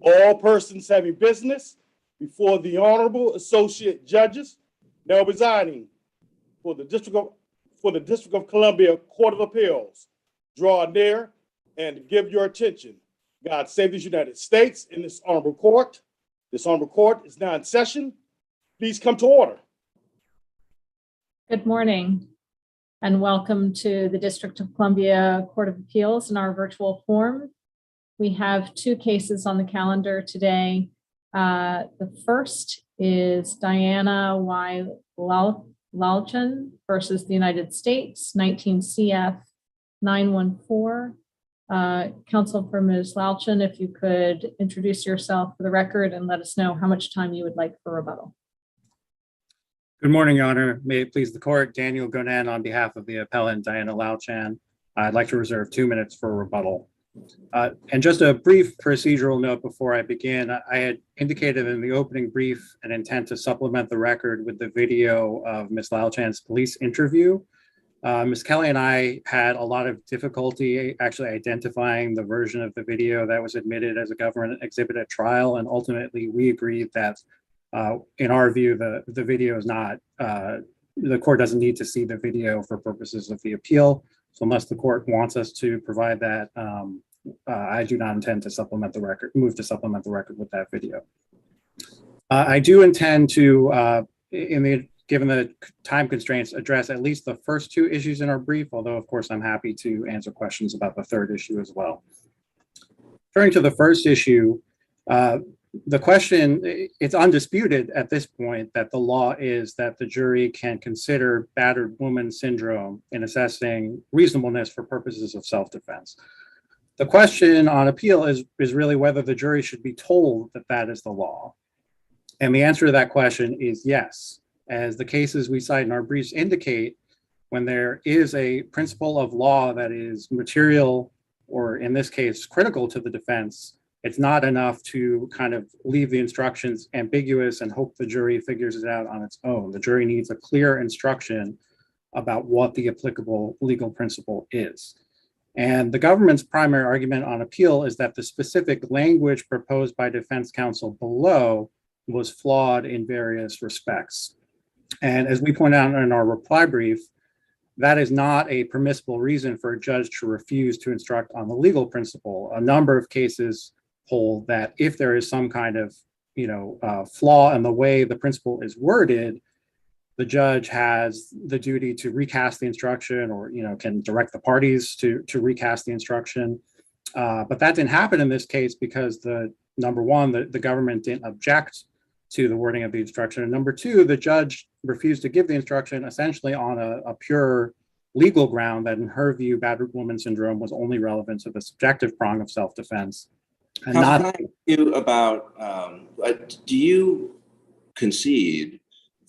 All persons having business before the Honorable Associate Judges now residing for the District of Columbia Court of Appeals, draw near and give your attention. God save the United States in this honorable court. This honorable court is now in session. Please come to order. Good morning and welcome to the District of Columbia Court of Appeals in our virtual form. We have two cases on the calendar today. The first is Dianna Y. Lalchan versus the United States, 19 CF 914. Counsel for Ms. Lalchan, if you could introduce yourself for the record and let us know how much time you would like for rebuttal. Good morning, Your Honor. May it please the court, Daniel Gonan on behalf of the appellant Dianna Lalchan. I'd like to reserve 2 minutes for rebuttal. And just a brief procedural note before I begin. I had indicated in the opening brief an intent to supplement the record with the video of Ms. Lalchan's police interview. Ms. Kelly and I had a lot of difficulty actually identifying the version of the video that was admitted as a government exhibit at trial, and ultimately we agreed that in our view, the video is not, the court doesn't need to see the video for purposes of the appeal. So unless the court wants us to provide that, I do not intend to supplement the record, move to supplement the record with that video. I do intend to, given the time constraints, address at least the first two issues in our brief, although of course I'm happy to answer questions about the third issue as well. Turning to the first issue, the question, it's undisputed at this point that the law is that the jury can consider battered woman syndrome in assessing reasonableness for purposes of self-defense. The question on appeal is really whether the jury should be told that that is the law. And the answer to that question is yes. As the cases we cite in our briefs indicate, when there is a principle of law that is material, or in this case, critical to the defense, it's not enough to kind of leave the instructions ambiguous and hope the jury figures it out on its own. The jury needs a clear instruction about what the applicable legal principle is. And the government's primary argument on appeal is that the specific language proposed by defense counsel below was flawed in various respects. And as we point out in our reply brief, that is not a permissible reason for a judge to refuse to instruct on the legal principle. A number of cases hold that if there is some kind of flaw in the way the principle is worded, the judge has the duty to recast the instruction, or can direct the parties to recast the instruction. But that didn't happen in this case because number one, the government didn't object to the wording of the instruction, and number two, the judge refused to give the instruction essentially on a pure legal ground that in her view battered woman syndrome was only relevant to the subjective prong of self-defense. And Can I ask you about, do you concede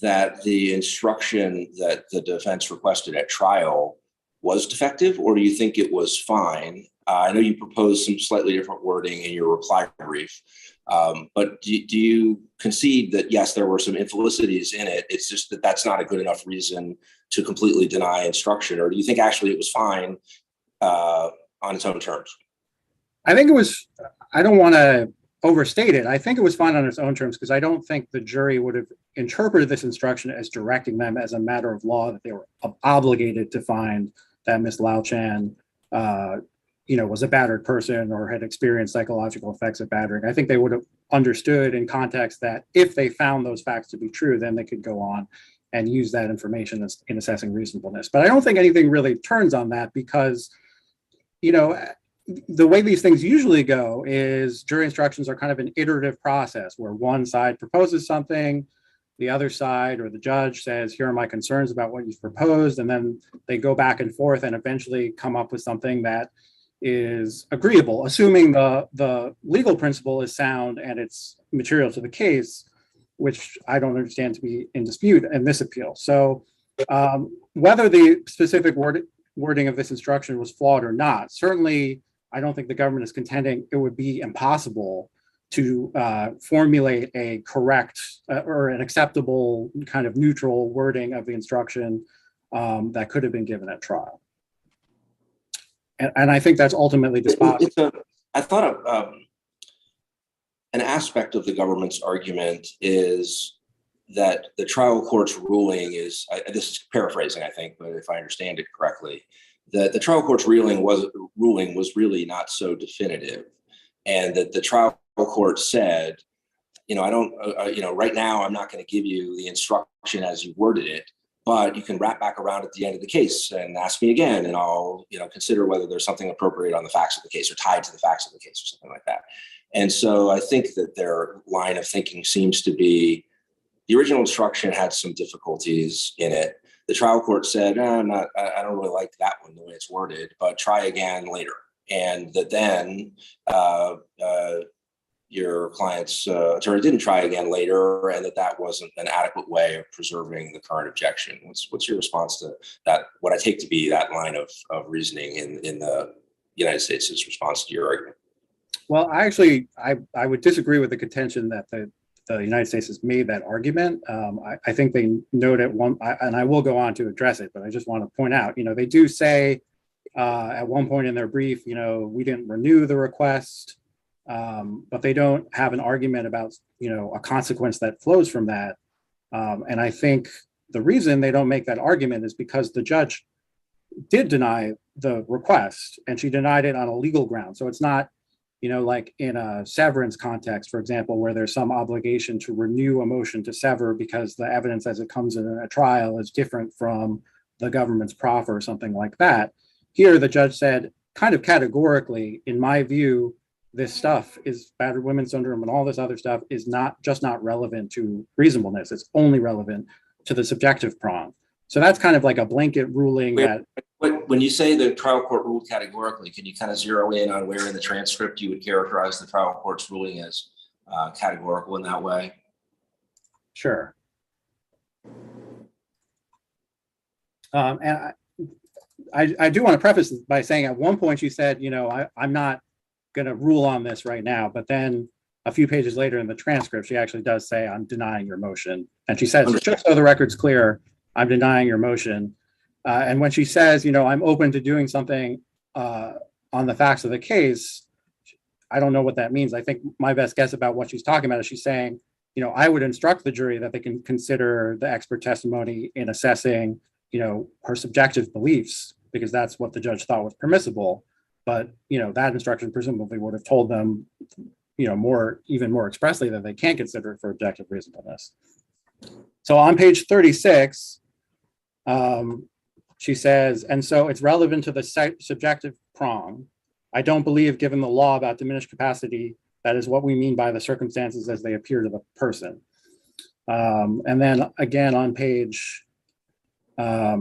that the instruction that the defense requested at trial was defective, or do you think it was fine? I know you proposed some slightly different wording in your reply brief, but do you concede that, yes, there were some infelicities in it, it's just that that's not a good enough reason to completely deny instruction, or do you think actually it was fine on its own terms? I think it was, I don't want to overstate it. I think it was fine on its own terms because I don't think the jury would have interpreted this instruction as directing them as a matter of law that they were obligated to find that Ms. Lalchan, was a battered person or had experienced psychological effects of battering. I think they would have understood in context that if they found those facts to be true, then they could go on and use that information in assessing reasonableness. But I don't think anything really turns on that because, the way these things usually go is jury instructions are kind of an iterative process where one side proposes something, the other side or the judge says, here are my concerns about what you've proposed, and then they go back and forth and eventually come up with something that is agreeable, assuming the legal principle is sound and it's material to the case, which I don't understand to be in dispute in this appeal. So whether the specific wording of this instruction was flawed or not, certainly I don't think the government is contending it would be impossible to formulate a correct or an acceptable kind of neutral wording of the instruction that could have been given at trial. And I think that's ultimately dispositive. I thought an aspect of the government's argument is that the trial court's ruling is, this is paraphrasing, I think, but if I understand it correctly, that the trial court's ruling was really not so definitive, and that the trial court said, I don't, right now I'm not going to give you the instruction as you worded it, but you can wrap back around at the end of the case and ask me again, and I'll, consider whether there's something appropriate on the facts of the case or tied to the facts of the case or something like that. And so I think that their line of thinking seems to be, the original instruction had some difficulties in it. The trial court said, I don't really like that one, the way it's worded, but try again later. And that then your client's attorney didn't try again later, and that wasn't an adequate way of preserving the current objection. What's your response to that, what I take to be that line of reasoning in the United States' response to your argument? Well, I would disagree with the contention that the United States has made that argument. I think they note it and I will go on to address it, but I just want to point out, they do say at one point in their brief, we didn't renew the request, but they don't have an argument about, a consequence that flows from that. And I think the reason they don't make that argument is because the judge did deny the request, and she denied it on a legal ground. So it's not, like in a severance context, for example, where there's some obligation to renew a motion to sever because the evidence as it comes in a trial is different from the government's proffer or something like that. Here, the judge said kind of categorically, in my view, this stuff is battered women's syndrome and all this other stuff is not relevant to reasonableness. It's only relevant to the subjective prong. So that's kind of like a blanket ruling that. When you say the trial court ruled categorically, can you kind of zero in on where in the transcript you would characterize the trial court's ruling as categorical in that way? Sure. And I do want to preface this by saying at one point she said, I'm not going to rule on this right now. But then a few pages later in the transcript, she actually does say, I'm denying your motion. And she says, just so the record's clear, I'm denying your motion. And when she says, I'm open to doing something on the facts of the case, I don't know what that means. I think my best guess about what she's talking about is she's saying, I would instruct the jury that they can consider the expert testimony in assessing, her subjective beliefs, because that's what the judge thought was permissible. But, that instruction presumably would have told them, even more expressly that they can't consider it for objective reasonableness. So on page 36, she says, and so it's relevant to the subjective prong. I don't believe, given the law about diminished capacity, that is what we mean by the circumstances as they appear to the person. And then again on page, I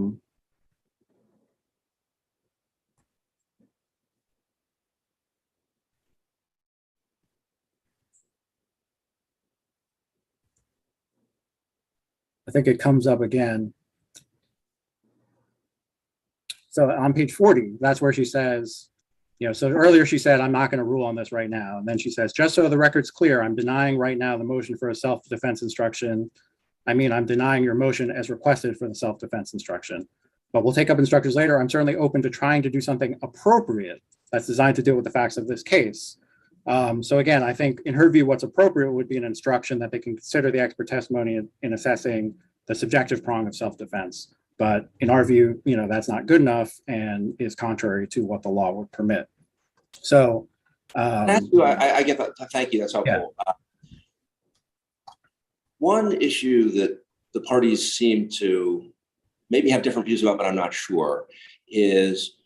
think it comes up again. So on page 40, that's where she says, so earlier she said, I'm not going to rule on this right now. And then she says, just so the record's clear, I'm denying right now the motion for a self-defense instruction. I'm denying your motion as requested for the self-defense instruction. But we'll take up instructions later. I'm certainly open to trying to do something appropriate that's designed to deal with the facts of this case. So again, I think in her view, what's appropriate would be an instruction that they can consider the expert testimony in assessing the subjective prong of self-defense. But in our view, that's not good enough and is contrary to what the law would permit. So I get that. Thank you. That's helpful. Yeah. One issue that the parties seem to maybe have different views about, but I'm not sure, is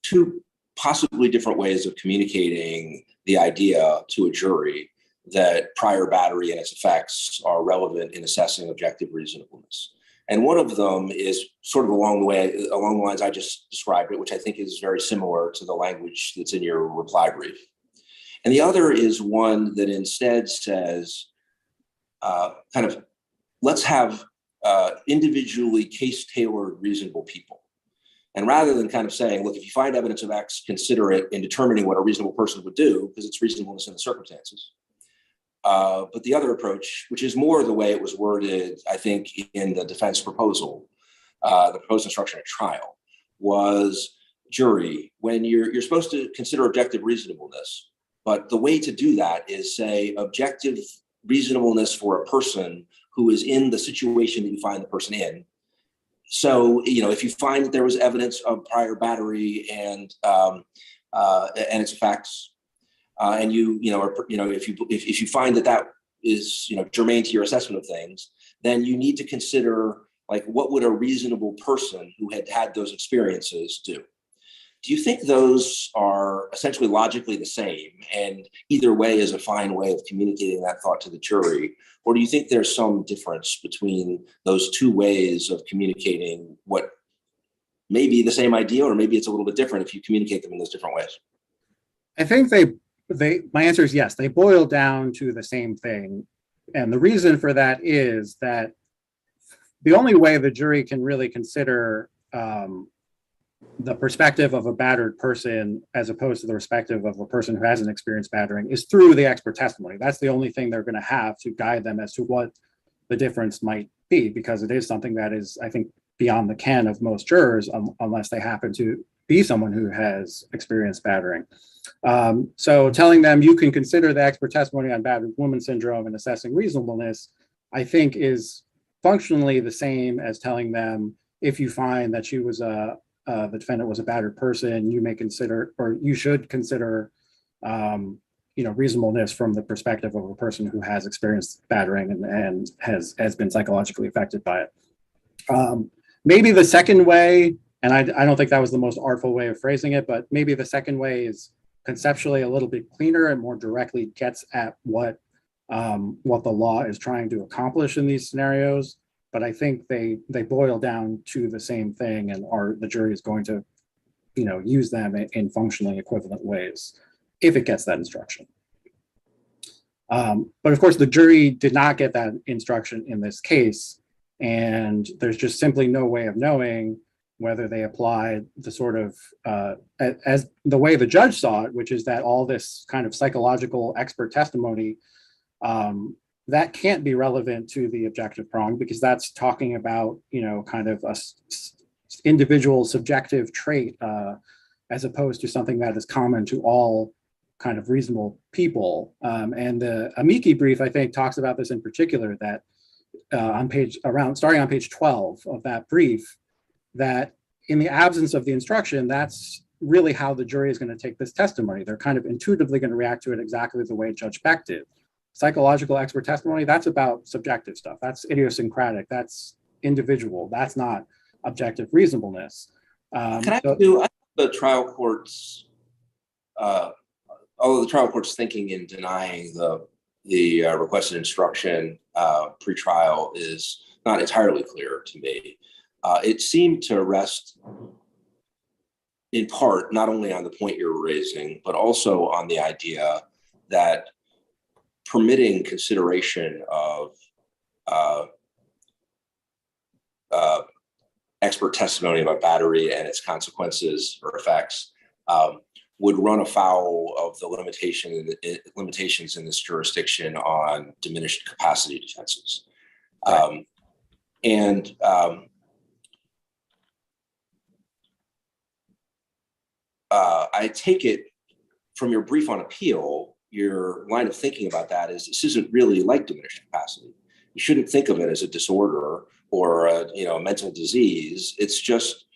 two possibly different ways of communicating the idea to a jury that prior battery and its effects are relevant in assessing objective reasonableness. And one of them is sort of along the lines I just described it, which I think is very similar to the language that's in your reply brief. And the other is one that instead says, let's have individually case-tailored reasonable people. And rather than kind of saying, look, if you find evidence of X, consider it in determining what a reasonable person would do, because it's reasonableness in the circumstances. But the other approach, which is more the way it was worded, I think, in the defense proposal, the proposed instruction at trial, was jury, when you're supposed to consider objective reasonableness, But the way to do that is say objective reasonableness for a person who is in the situation that you find the person in. So, if you find that there was evidence of prior battery and its effects, and if you find that is germane to your assessment of things, then you need to consider like what would a reasonable person who had those experiences do. Do you think those are essentially logically the same, and either way is a fine way of communicating that thought to the jury? Or do you think there's some difference between those two ways of communicating what may be the same idea, or maybe it's a little bit different if you communicate them in those different ways? I think my answer is yes, they boil down to the same thing. And the reason for that is that the only way the jury can really consider the perspective of a battered person as opposed to the perspective of a person who hasn't experienced battering is through the expert testimony. That's the only thing they're going to have to guide them as to what the difference might be, because it is something that is, I think, beyond the ken of most jurors, unless they happen to be someone who has experienced battering. So telling them you can consider the expert testimony on battered woman syndrome and assessing reasonableness, I think, is functionally the same as telling them if you find that she was the defendant was a battered person, you may consider, or you should consider, reasonableness from the perspective of a person who has experienced battering and has been psychologically affected by it. Maybe the second way, and I don't think that was the most artful way of phrasing it, but maybe the second way is conceptually a little bit cleaner and more directly gets at what the law is trying to accomplish in these scenarios. But I think they boil down to the same thing, and the jury is going to, use them in functionally equivalent ways if it gets that instruction. But of course, the jury did not get that instruction in this case, and there's just simply no way of knowing whether they applied the sort of as the way the judge saw it, which is that all this kind of psychological expert testimony that can't be relevant to the objective prong, because that's talking about, kind of a individual subjective trait as opposed to something that is common to all kind of reasonable people. And the amici brief, I think, talks about this in particular, that starting on page 12 of that brief, that in the absence of the instruction, that's really how the jury is going to take this testimony. They're kind of intuitively going to react to it exactly the way Judge Beck did. Psychological expert testimony, that's about subjective stuff. That's idiosyncratic. That's individual. That's not objective reasonableness. Can I do the trial court's, although the trial court's thinking in denying the requested instruction pre-trial is not entirely clear to me. It seemed to rest in part not only on the point you're raising, but also on the idea that permitting consideration of expert testimony about battery and its consequences or effects would run afoul of the limitations in this jurisdiction on diminished capacity defenses. Right. I take it from your brief on appeal, your line of thinking about that is this isn't really like diminished capacity. You shouldn't think of it as a disorder or a mental disease. It's just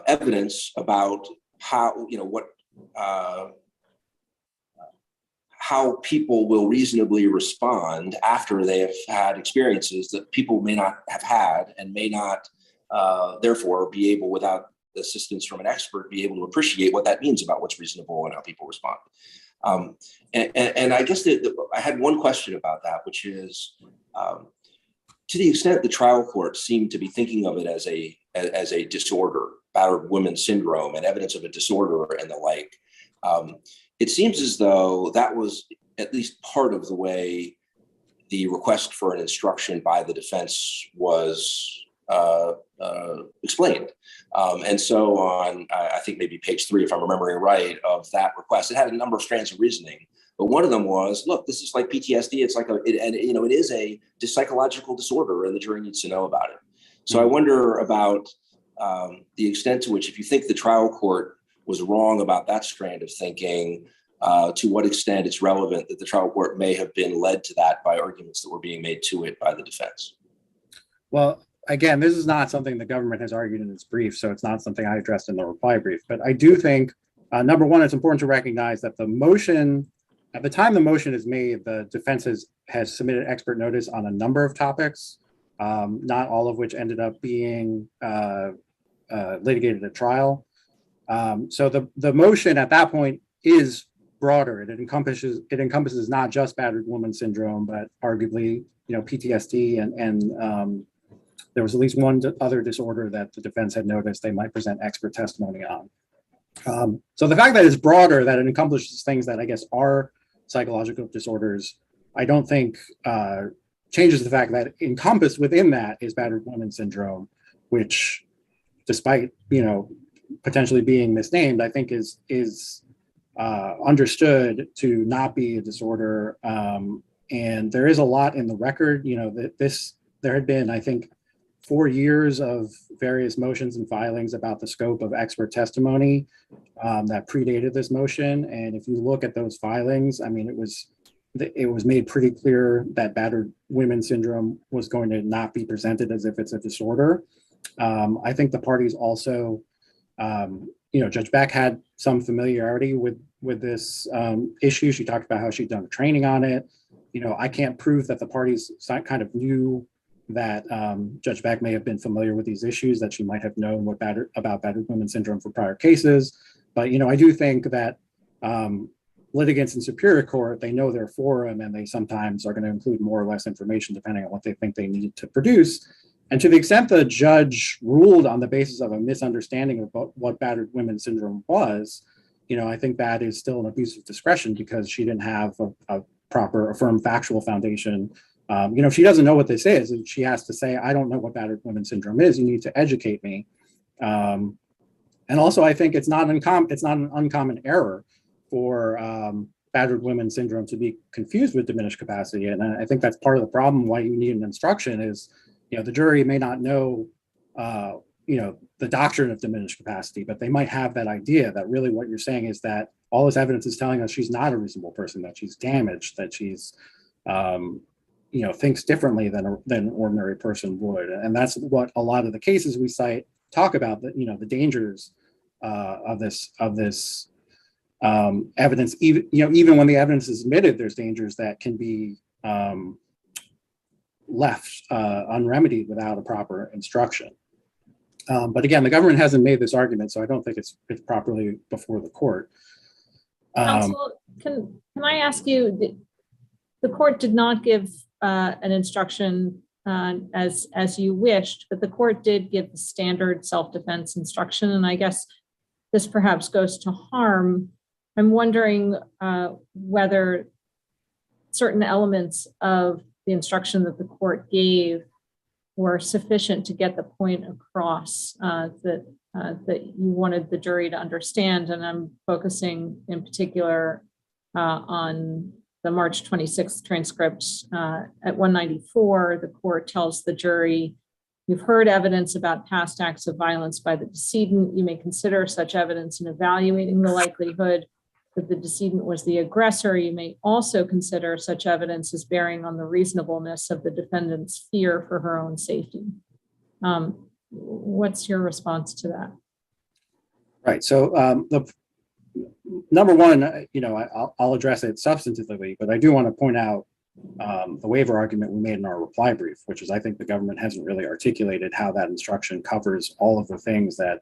evidence about how how people will reasonably respond after they have had experiences that people may not have had and may not therefore be able, without the assistance from an expert, be able to appreciate what that means about what's reasonable and how people respond. And I guess I had one question about that, which is to the extent the trial court seemed to be thinking of it as a disorder, battered women syndrome, and evidence of a disorder and the like. It seems as though that was at least part of the way the request for an instruction by the defense was explained. And so on, I think maybe page 3, if I'm remembering right, of that request, it had a number of strands of reasoning. But one of them was, look, this is like PTSD. It's like it is a psychological disorder, and the jury needs to know about it. So I wonder about the extent to which, if you think the trial court was wrong about that strand of thinking, to what extent it's relevant that the trial court may have been led to that by arguments that were being made to it by the defense. Well, again, this is not something the government has argued in its brief, so it's not something I addressed in the reply brief. But I do think, number one, it's important to recognize that the motion, at the time the motion is made, the defense has submitted expert notice on a number of topics, not all of which ended up being litigated at trial. So the motion at that point is broader. It encompasses not just battered woman syndrome, but arguably, PTSD and there was at least one other disorder that the defense had noticed they might present expert testimony on. So the fact that it's broader, that it encompasses things that I guess are psychological disorders, I don't think changes the fact that encompassed within that is battered woman syndrome, which, despite potentially being misnamed, I think is understood to not be a disorder. And there is a lot in the record. There had been, I think, 4 years of various motions and filings about the scope of expert testimony that predated this motion. And if you look at those filings, I mean, it was made pretty clear that battered women syndrome was going to not be presented as if it's a disorder. I think the parties also, Judge Beck had some familiarity with this issue. She talked about how she'd done training on it. I can't prove that the parties kind of knew that Judge Beck may have been familiar with these issues, that she might have known about battered women syndrome for prior cases. But, I do think that litigants in Superior Court, they know their forum, and they sometimes are going to include more or less information depending on what they think they need to produce. And to the extent the judge ruled on the basis of a misunderstanding of what battered women syndrome was, I think that is still an abuse of discretion because she didn't have a proper, firm factual foundation. If she doesn't know what this is, and she has to say, I don't know what battered women syndrome is, you need to educate me. And also, I think it's not an uncommon error for battered women syndrome to be confused with diminished capacity. And I think that's part of the problem why you need an instruction is, the jury may not know, the doctrine of diminished capacity, but they might have that idea that really what you're saying is that all this evidence is telling us she's not a reasonable person, that she's damaged, that she's, thinks differently than an ordinary person would. And that's what a lot of the cases we cite talk about, that, the dangers of this evidence. Even when the evidence is admitted, there's dangers that can be left unremedied without a proper instruction. But again, the government hasn't made this argument, so I don't think it's properly before the court. Counsel, can I ask you, the court did not give an instruction as you wished, but the court did give the standard self-defense instruction, and I guess this perhaps goes to harm. I'm wondering whether certain elements of the instruction that the court gave were sufficient to get the point across that you wanted the jury to understand. And I'm focusing in particular on the March 26th transcript. At 194, the court tells the jury, you've heard evidence about past acts of violence by the decedent. You may consider such evidence in evaluating the likelihood that the decedent was the aggressor. You may also consider such evidence as bearing on the reasonableness of the defendant's fear for her own safety. What's your response to that? Right. So the number one, I'll address it substantively, but I do want to point out the waiver argument we made in our reply brief, which is I think the government hasn't really articulated how that instruction covers all of the things that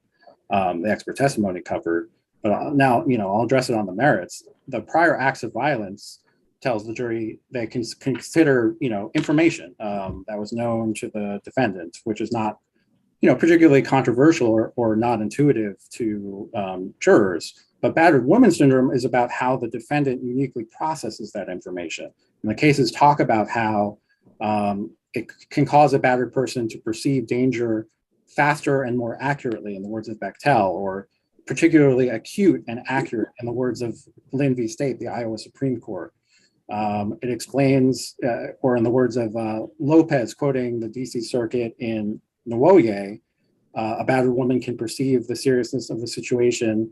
the expert testimony covered. But now, I'll address it on the merits. The prior acts of violence tells the jury they can consider, information that was known to the defendant, which is not, particularly controversial or not intuitive to jurors. But battered woman syndrome is about how the defendant uniquely processes that information. And the cases talk about how it can cause a battered person to perceive danger faster and more accurately, in the words of Bechtel, or particularly acute and accurate, in the words of Lynn v. State, the Iowa Supreme Court. It explains, or in the words of Lopez, quoting the DC Circuit in Nwoye, a battered woman can perceive the seriousness of the situation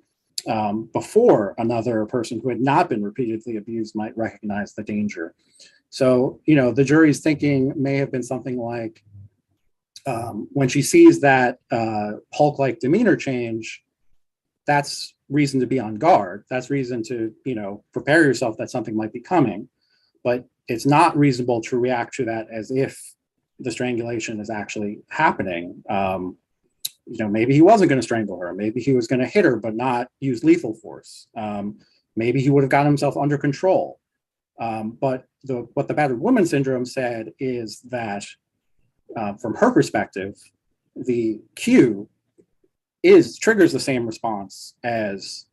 before another person who had not been repeatedly abused might recognize the danger. So, you know, the jury's thinking may have been something like, when she sees that Hulk-like demeanor change, that's reason to be on guard. That's reason to, you know, prepare yourself that something might be coming. But it's not reasonable to react to that as if the strangulation is actually happening. You know, maybe he wasn't going to strangle her. Maybe he was going to hit her, but not use lethal force. Maybe he would have gotten himself under control. But what the battered woman syndrome said is that from her perspective, the cue triggers the same response as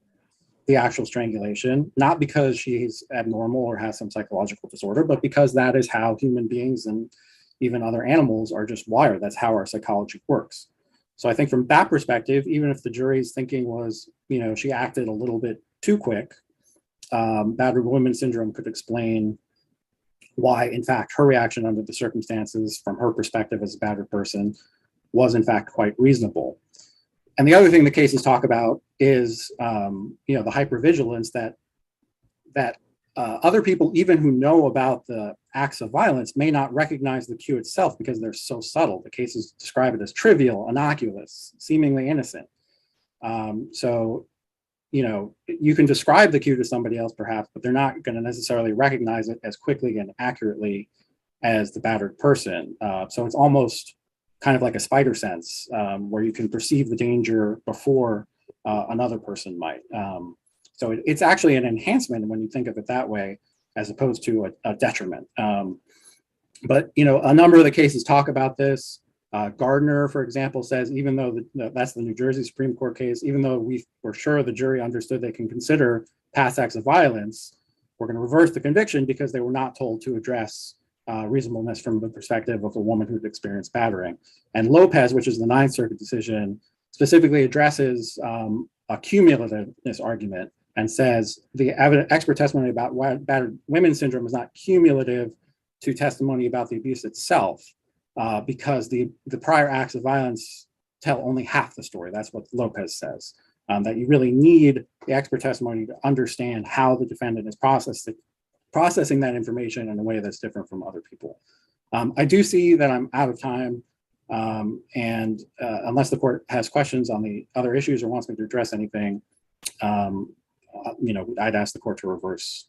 the actual strangulation, not because she's abnormal or has some psychological disorder, but because that is how human beings and even other animals are just wired. That's how our psychology works. So I think from that perspective, even if the jury's thinking was, you know, she acted a little bit too quick, battered woman syndrome could explain why, in fact, her reaction under the circumstances from her perspective as a battered person was, in fact, quite reasonable. And the other thing the cases talk about is, you know, the hypervigilance that other people, even who know about the acts of violence, may not recognize the cue itself because they're so subtle. The cases describe it as trivial, innocuous, seemingly innocent. So, you know, you can describe the cue to somebody else perhaps, but they're not going to necessarily recognize it as quickly and accurately as the battered person. So it's almost kind of like a spider sense, where you can perceive the danger before another person might. So it's actually an enhancement when you think of it that way, as opposed to a detriment. But, you know, a number of the cases talk about this. Gardner, for example, says, even though that's the New Jersey Supreme Court case, even though we were sure the jury understood they can consider past acts of violence, we're going to reverse the conviction because they were not told to address reasonableness from the perspective of a woman who'd experienced battering. And Lopez, which is the Ninth Circuit decision, specifically addresses a cumulativeness argument and says the expert testimony about battered women syndrome is not cumulative to testimony about the abuse itself, because the prior acts of violence tell only half the story. That's what Lopez says, that you really need the expert testimony to understand how the defendant is processing that information in a way that's different from other people. I do see that I'm out of time, and unless the court has questions on the other issues or wants me to address anything, you know, I'd ask the court to reverse.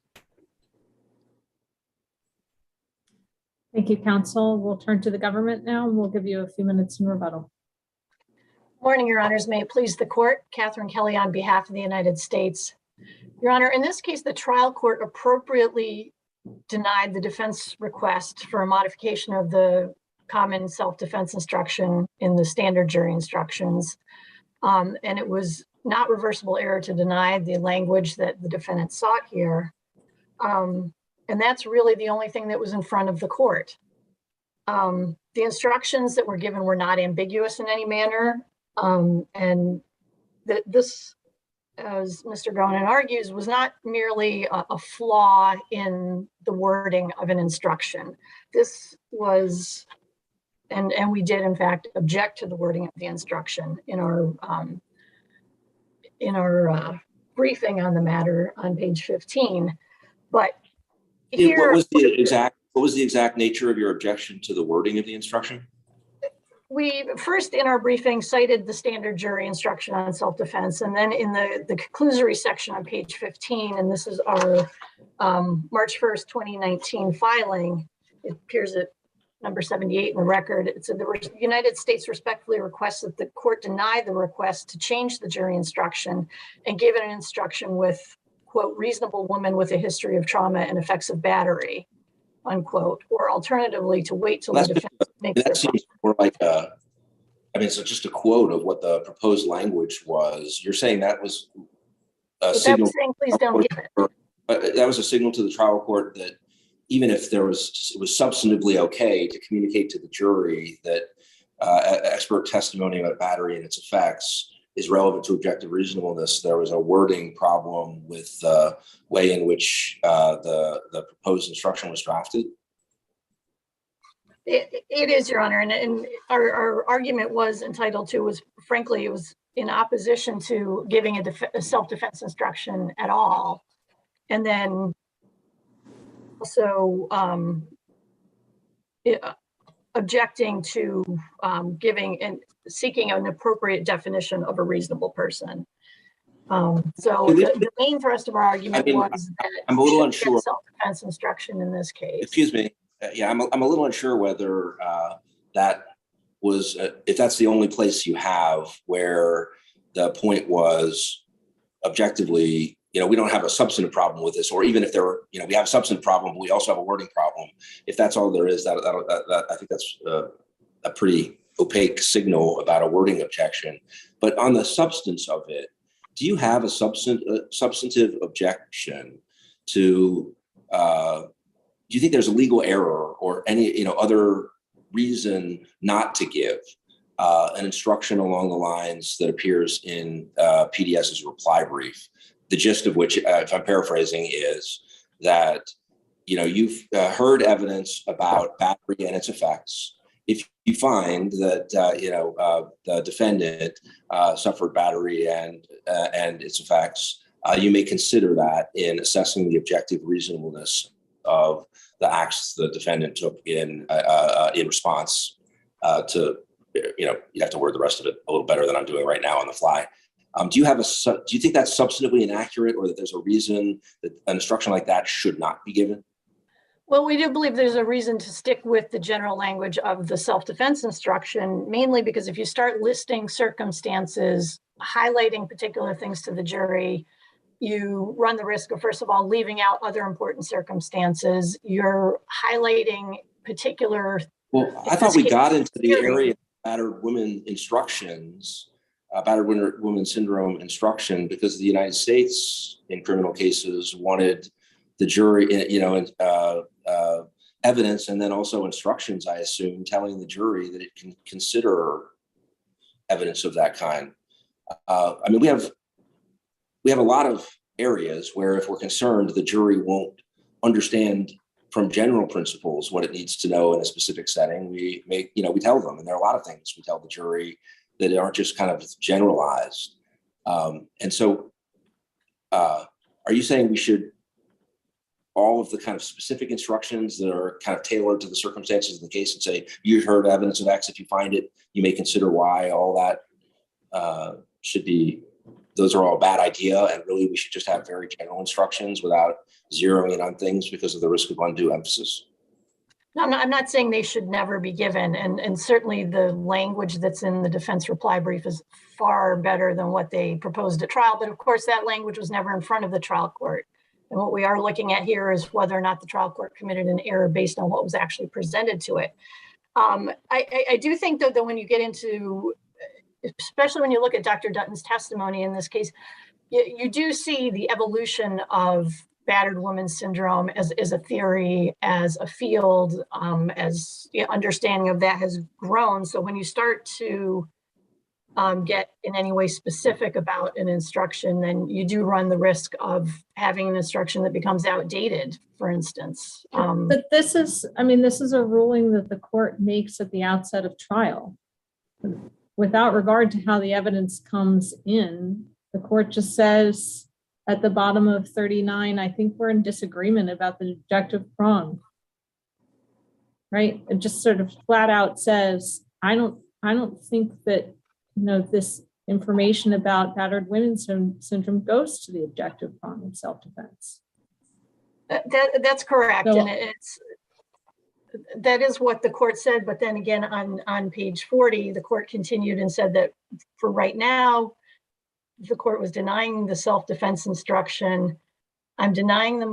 Thank you, counsel. We'll turn to the government now, and we'll give you a few minutes in rebuttal. Morning, Your Honors. May it please the court. Catherine Kelly on behalf of the United States. Your Honor, in this case, the trial court appropriately denied the defense request for a modification of the common self-defense instruction in the standard jury instructions. And it was not reversible error to deny the language that the defendant sought here. And that's really the only thing that was in front of the court. The instructions that were given were not ambiguous in any manner. And this, as Mr. Gonen argues, was not merely a flaw in the wording of an instruction. This was, and we did in fact object to the wording of the instruction in our briefing on the matter on page 15. But here, what was the exact nature of your objection to the wording of the instruction? We first in our briefing cited the standard jury instruction on self-defense, and then in the conclusory section on page 15, and this is our March 1st, 2019 filing, it appears at number 78 in the record. It said the United States respectfully requests that the court deny the request to change the jury instruction and give it an instruction with, quote, reasonable woman with a history of trauma and effects of battery, unquote, or alternatively to wait till the defense makes that seems more like so just a quote of what the proposed language was. You're saying that was a signal. Saying, please don't give it. That was a signal to the trial court that even if it was substantively okay to communicate to the jury that expert testimony about battery and its effects is relevant to objective reasonableness, there was a wording problem with the way in which the proposed instruction was drafted? It is, Your Honor, and our argument was entitled to, was frankly, it was in opposition to giving a self-defense instruction at all. And then also objecting to giving and seeking an appropriate definition of a reasonable person. So the main thrust of our argument was that I'm a little unsure. Self-defense instruction in this case. Excuse me. Yeah, I'm a little unsure whether that was, if that's the only place you have where the point was objectively, we don't have a substantive problem with this, or even if there were, we have a substantive problem, but we also have a wording problem. If that's all there is, that I think that's a pretty opaque signal about a wording objection. But on the substance of it, do you have a substantive objection to? Do you think there's a legal error or any other reason not to give an instruction along the lines that appears in PDS's reply brief? The gist of which, if I'm paraphrasing, is that you've heard evidence about battery and its effects. If you find that the defendant suffered battery and its effects, you may consider that in assessing the objective reasonableness of the acts the defendant took in response to. You have to word the rest of it a little better than I'm doing right now on the fly. Do you think that's substantively inaccurate, or that there's a reason that an instruction like that should not be given? Well, we do believe there's a reason to stick with the general language of the self-defense instruction, mainly because if you start listing circumstances, highlighting particular things to the jury, you run the risk of, first of all, leaving out other important circumstances. You're highlighting particular. Well, I thought we got into the area of battered women instructions. Battered women syndrome instruction because the United States in criminal cases wanted the jury, evidence and then also instructions, I assume, telling the jury that it can consider evidence of that kind. We have a lot of areas where if we're concerned, the jury won't understand from general principles what it needs to know in a specific setting. We tell them, and there are a lot of things we tell the jury that aren't just kind of generalized. And so are you saying we should, all of the kind of specific instructions that are kind of tailored to the circumstances of the case, and say, you heard evidence of X, if you find it, you may consider Y, all that should be, those are all a bad idea. And really we should just have very general instructions without zeroing in on things because of the risk of undue emphasis? No, I'm not saying they should never be given. And certainly the language that's in the defense reply brief is far better than what they proposed at trial. But of course, that language was never in front of the trial court. And what we are looking at here is whether or not the trial court committed an error based on what was actually presented to it. I do think, though, that when you get into, especially when you look at Dr. Dutton's testimony in this case, you do see the evolution of battered woman syndrome as a theory, as a field, as understanding of that has grown. So when you start to get in any way specific about an instruction, then you do run the risk of having an instruction that becomes outdated, for instance. But this is a ruling that the court makes at the outset of trial. Without regard to how the evidence comes in, the court just says, at the bottom of 39, I think we're in disagreement about the objective prong, right? It just sort of flat out says, I don't think that, this information about battered women's syndrome goes to the objective prong of self-defense. That's correct. So, and that is what the court said. But then again, on page 40, the court continued and said that for right now, the court was denying the self-defense instruction. I'm denying your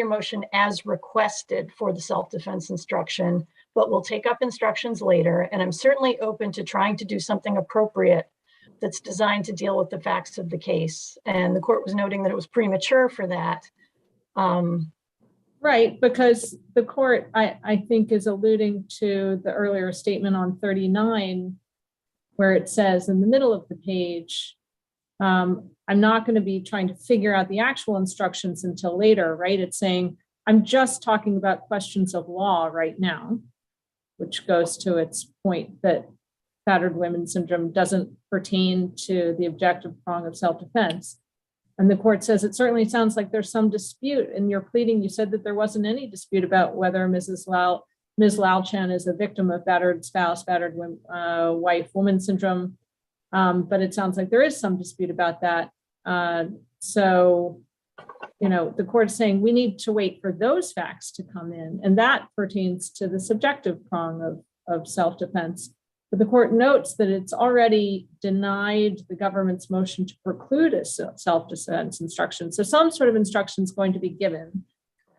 motion as requested for the self-defense instruction, but we'll take up instructions later. And I'm certainly open to trying to do something appropriate that's designed to deal with the facts of the case. And the court was noting that it was premature for that. Right, because the court, I think, is alluding to the earlier statement on 39, where it says in the middle of the page, I'm not going to be trying to figure out the actual instructions until later, right? It's saying, I'm just talking about questions of law right now, which goes to its point that battered women syndrome doesn't pertain to the objective prong of self-defense. And the court says it certainly sounds like there's some dispute. In your pleading, you said that there wasn't any dispute about whether Ms. Lalchan is a victim of battered spouse, battered wife, woman syndrome. But it sounds like there is some dispute about that. So, the court is saying we need to wait for those facts to come in, and that pertains to the subjective prong of self-defense. But the court notes that it's already denied the government's motion to preclude a self-defense instruction. So some sort of instruction is going to be given.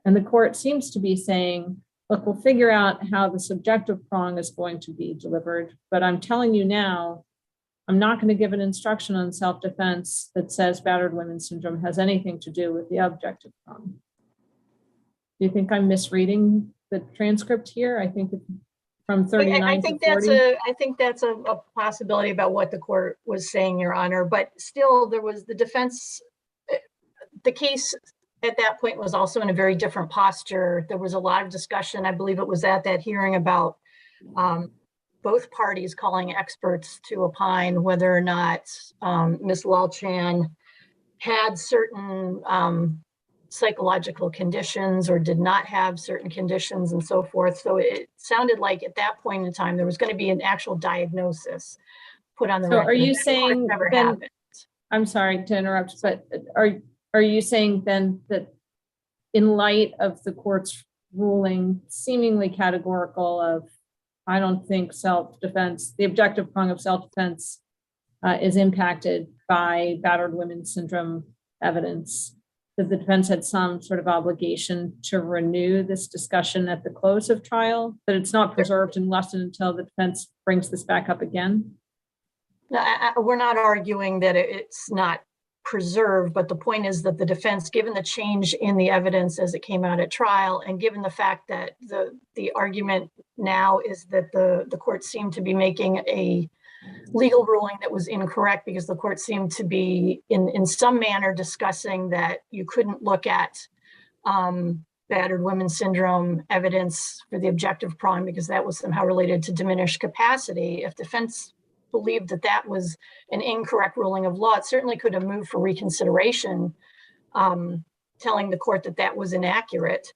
And the court seems to be saying, look, we'll figure out how the subjective prong is going to be delivered. But I'm telling you now, I'm not going to give an instruction on self-defense that says battered women syndrome has anything to do with the objective prong. Do you think I'm misreading the transcript here? I think from 39 to 40. I think that's a possibility about what the court was saying, Your Honor. But still, there was the defense. The case at that point was also in a very different posture. There was a lot of discussion. I believe it was at that hearing about both parties calling experts to opine whether or not Ms. Lalchan had certain psychological conditions or did not have certain conditions and so forth. So it sounded like at that point in time, there was going to be an actual diagnosis put on the record. So are you saying then, I'm sorry to interrupt, but are you saying then that in light of the court's ruling, seemingly categorical of, I don't think self-defense, the objective prong of self-defense is impacted by battered women syndrome evidence, that the defense had some sort of obligation to renew this discussion at the close of trial, that it's not preserved unless and until the defense brings this back up again? No, we're not arguing that it's not preserved, but the point is that the defense, given the change in the evidence as it came out at trial, and given the fact that the argument now is that the court seemed to be making a legal ruling that was incorrect, because the court seemed to be in some manner discussing that you couldn't look at battered women syndrome evidence for the objective prong because that was somehow related to diminished capacity. If defense believed that that was an incorrect ruling of law, it certainly could have moved for reconsideration, telling the court that that was inaccurate,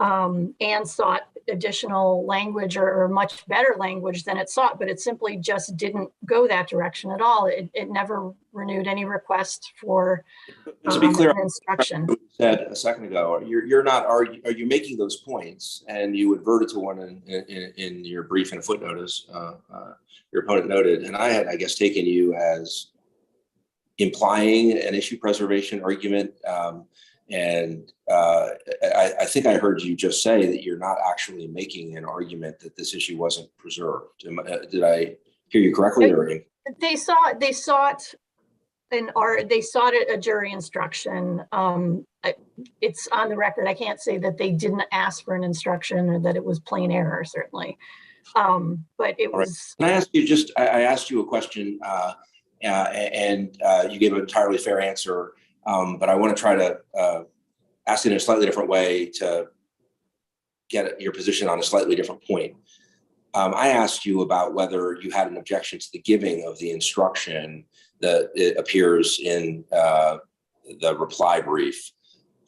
and sought additional language or much better language than it sought, but it simply just didn't go that direction at all. It never renewed any request for to be clear, instruction. You said a second ago, you're not arguing. Are you making those points? And you adverted to one in your brief and footnote, as your opponent noted, and I had, I guess, taken you as implying an issue preservation argument. And I think I heard you just say that you're not actually making an argument that this issue wasn't preserved. Did I hear you correctly? They sought a jury instruction. It's on the record. I can't say that they didn't ask for an instruction or that it was plain error, certainly. But it was. Can I ask you I asked you a question and you gave an entirely fair answer. But I want to try to ask it in a slightly different way to get your position on a slightly different point. I asked you about whether you had an objection to the giving of the instruction that it appears in the reply brief.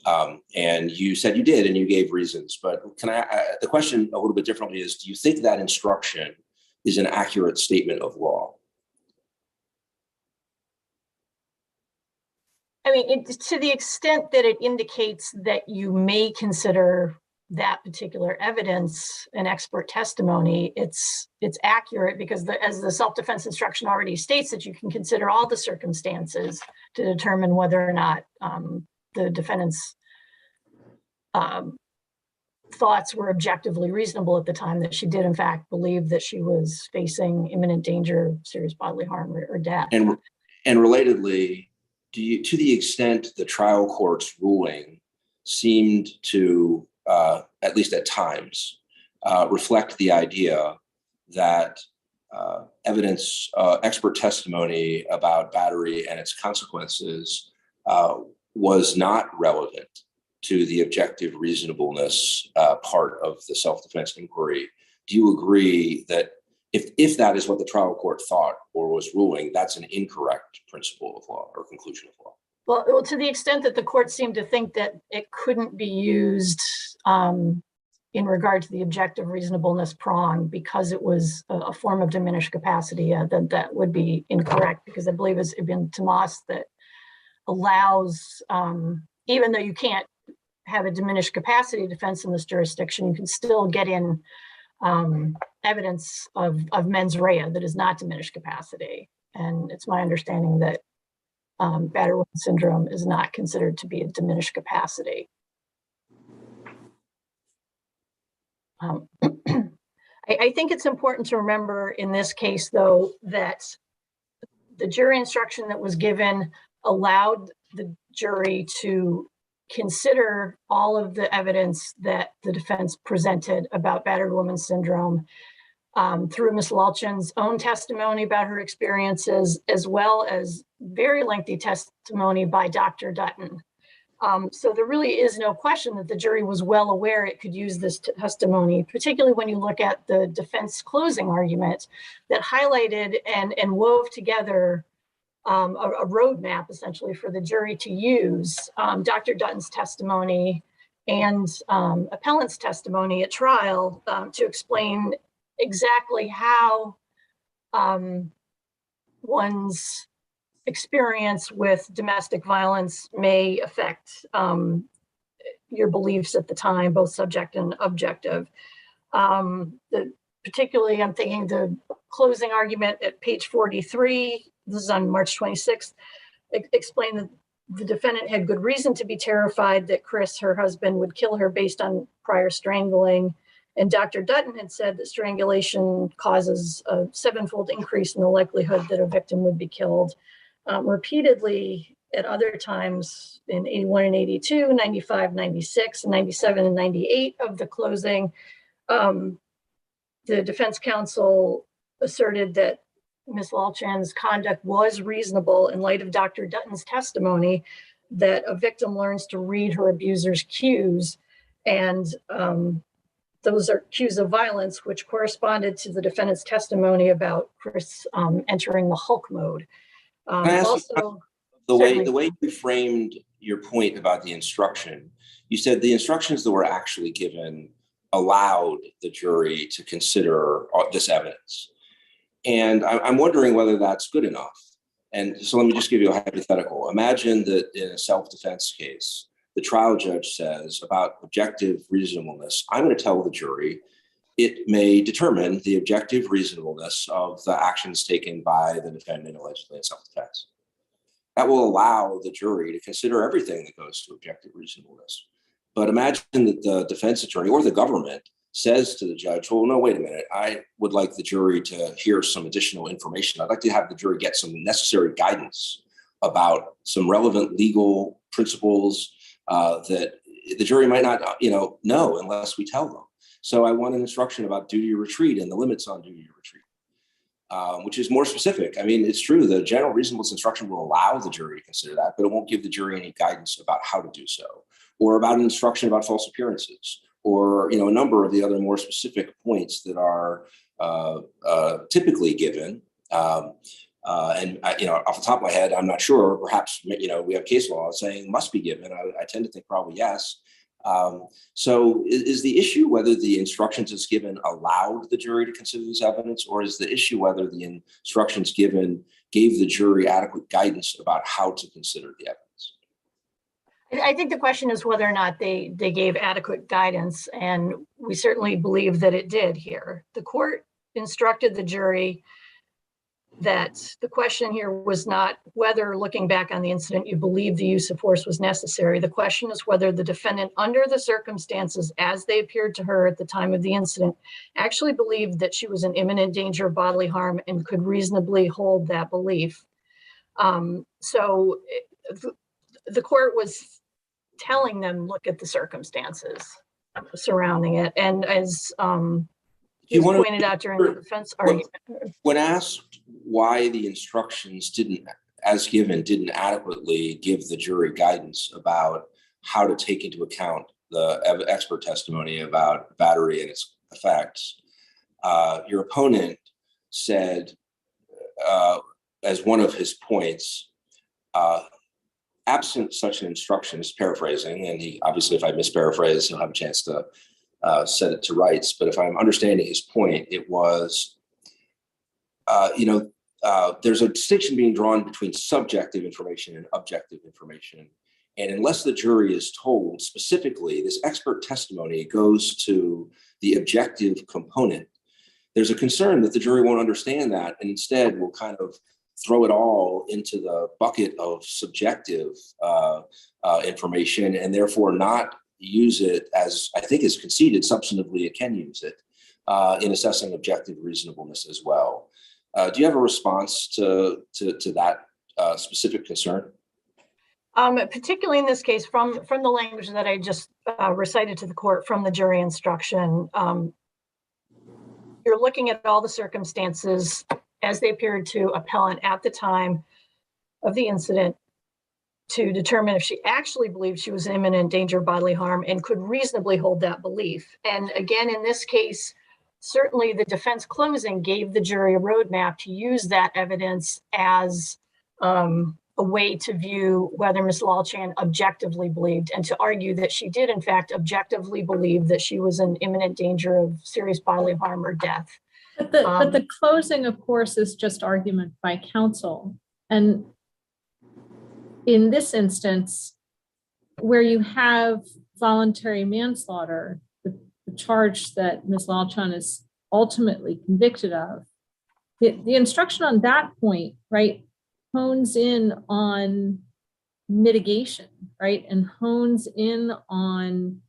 And you said you did, and you gave reasons. But the question a little bit differently is, do you think that instruction is an accurate statement of law? I mean, to the extent that it indicates that you may consider that particular evidence an expert testimony, it's accurate, because as the self-defense instruction already states, that you can consider all the circumstances to determine whether or not the defendant's thoughts were objectively reasonable at the time that she did in fact believe that she was facing imminent danger, serious bodily harm, or death. And relatedly, to the extent the trial court's ruling seemed to, at least at times, reflect the idea that evidence, expert testimony about battery and its consequences was not relevant to the objective reasonableness part of the self-defense inquiry, do you agree that if that is what the trial court thought or was ruling, that's an incorrect principle of law or conclusion of law. Well, to the extent that the court seemed to think that it couldn't be used in regard to the objective reasonableness prong because it was a form of diminished capacity, then that would be incorrect, because I believe it's Ibn Tomas that allows, even though you can't have a diminished capacity defense in this jurisdiction, you can still get in evidence of mens rea that is not diminished capacity. And it's my understanding that battered woman syndrome is not considered to be a diminished capacity. I think it's important to remember in this case, though, that the jury instruction that was given allowed the jury to consider all of the evidence that the defense presented about battered woman syndrome through Ms. Lalchan's own testimony about her experiences, as well as very lengthy testimony by Dr. Dutton. So there really is no question that the jury was well aware it could use this testimony, particularly when you look at the defense closing argument that highlighted and wove together a roadmap essentially for the jury to use Dr. Dutton's testimony and Appellant's testimony at trial to explain exactly how one's experience with domestic violence may affect your beliefs at the time, both subjective and objective. Particularly, I'm thinking the closing argument at page 43, this is on March 26th, explained that the defendant had good reason to be terrified that Chris, her husband, would kill her based on prior strangling. And Dr. Dutton had said that strangulation causes a 7-fold increase in the likelihood that a victim would be killed. Repeatedly at other times in 81 and 82, 95, 96, 97, and 98 of the closing, the defense counsel asserted that Ms. Lalchan's conduct was reasonable in light of Dr. Dutton's testimony that a victim learns to read her abuser's cues, and those are cues of violence, which corresponded to the defendant's testimony about Chris entering the Hulk mode. Also, the way you framed your point about the instruction, you said the instructions that were actually given allowed the jury to consider this evidence. And I'm wondering whether that's good enough. And so let me just give you a hypothetical. Imagine that in a self-defense case, the trial judge says about objective reasonableness, I'm going to tell the jury it may determine the objective reasonableness of the actions taken by the defendant allegedly in self-defense. That will allow the jury to consider everything that goes to objective reasonableness. But imagine that the defense attorney or the government says to the judge, well, no, wait a minute. I would like the jury to hear some additional information. I'd like to have the jury get some necessary guidance about some relevant legal principles that the jury might not, know unless we tell them. So I want an instruction about duty to retreat and the limits on duty to retreat, which is more specific. I mean, it's true. The general reasonableness instruction will allow the jury to consider that, but it won't give the jury any guidance about how to do so, or about an instruction about false appearances, or a number of the other more specific points that are typically given. And off the top of my head, I'm not sure. Perhaps we have case law saying must be given. I tend to think probably yes. So is the issue whether the instructions as given allowed the jury to consider this evidence, or is the issue whether the instructions given gave the jury adequate guidance about how to consider the evidence? I think the question is whether or not they gave adequate guidance, and we certainly believe that it did here. The court instructed the jury that the question here was not whether, looking back on the incident, you believe the use of force was necessary. The question is whether the defendant, under the circumstances as they appeared to her at the time of the incident, actually believed that she was in imminent danger of bodily harm and could reasonably hold that belief. So the court was telling them, look at the circumstances surrounding it. And as you pointed out during the defense argument. When asked why the instructions didn't adequately give the jury guidance about how to take into account the expert testimony about battery and its effects, your opponent said, as one of his points, absent such an instruction, is paraphrasing, and he obviously, if I misparaphrase, he'll have a chance to set it to rights. But if I'm understanding his point, it was, there's a distinction being drawn between subjective information and objective information. And unless the jury is told specifically, this expert testimony goes to the objective component, there's a concern that the jury won't understand that and instead will kind of throw it all into the bucket of subjective information and therefore not use it, as I think is conceded substantively, it can use it in assessing objective reasonableness as well. Do you have a response to that specific concern? Particularly in this case, from the language that I just recited to the court from the jury instruction, you're looking at all the circumstances as they appeared to appellant at the time of the incident to determine if she actually believed she was in imminent danger of bodily harm and could reasonably hold that belief. And again, in this case, certainly the defense closing gave the jury a roadmap to use that evidence as a way to view whether Ms. Lalchan objectively believed and to argue that she did in fact objectively believe that she was in imminent danger of serious bodily harm or death. But the closing, of course, is just argument by counsel. And in this instance, where you have voluntary manslaughter, the charge that Ms. Lalchan is ultimately convicted of, the instruction on that point, right, hones in on mitigation, right, and hones in on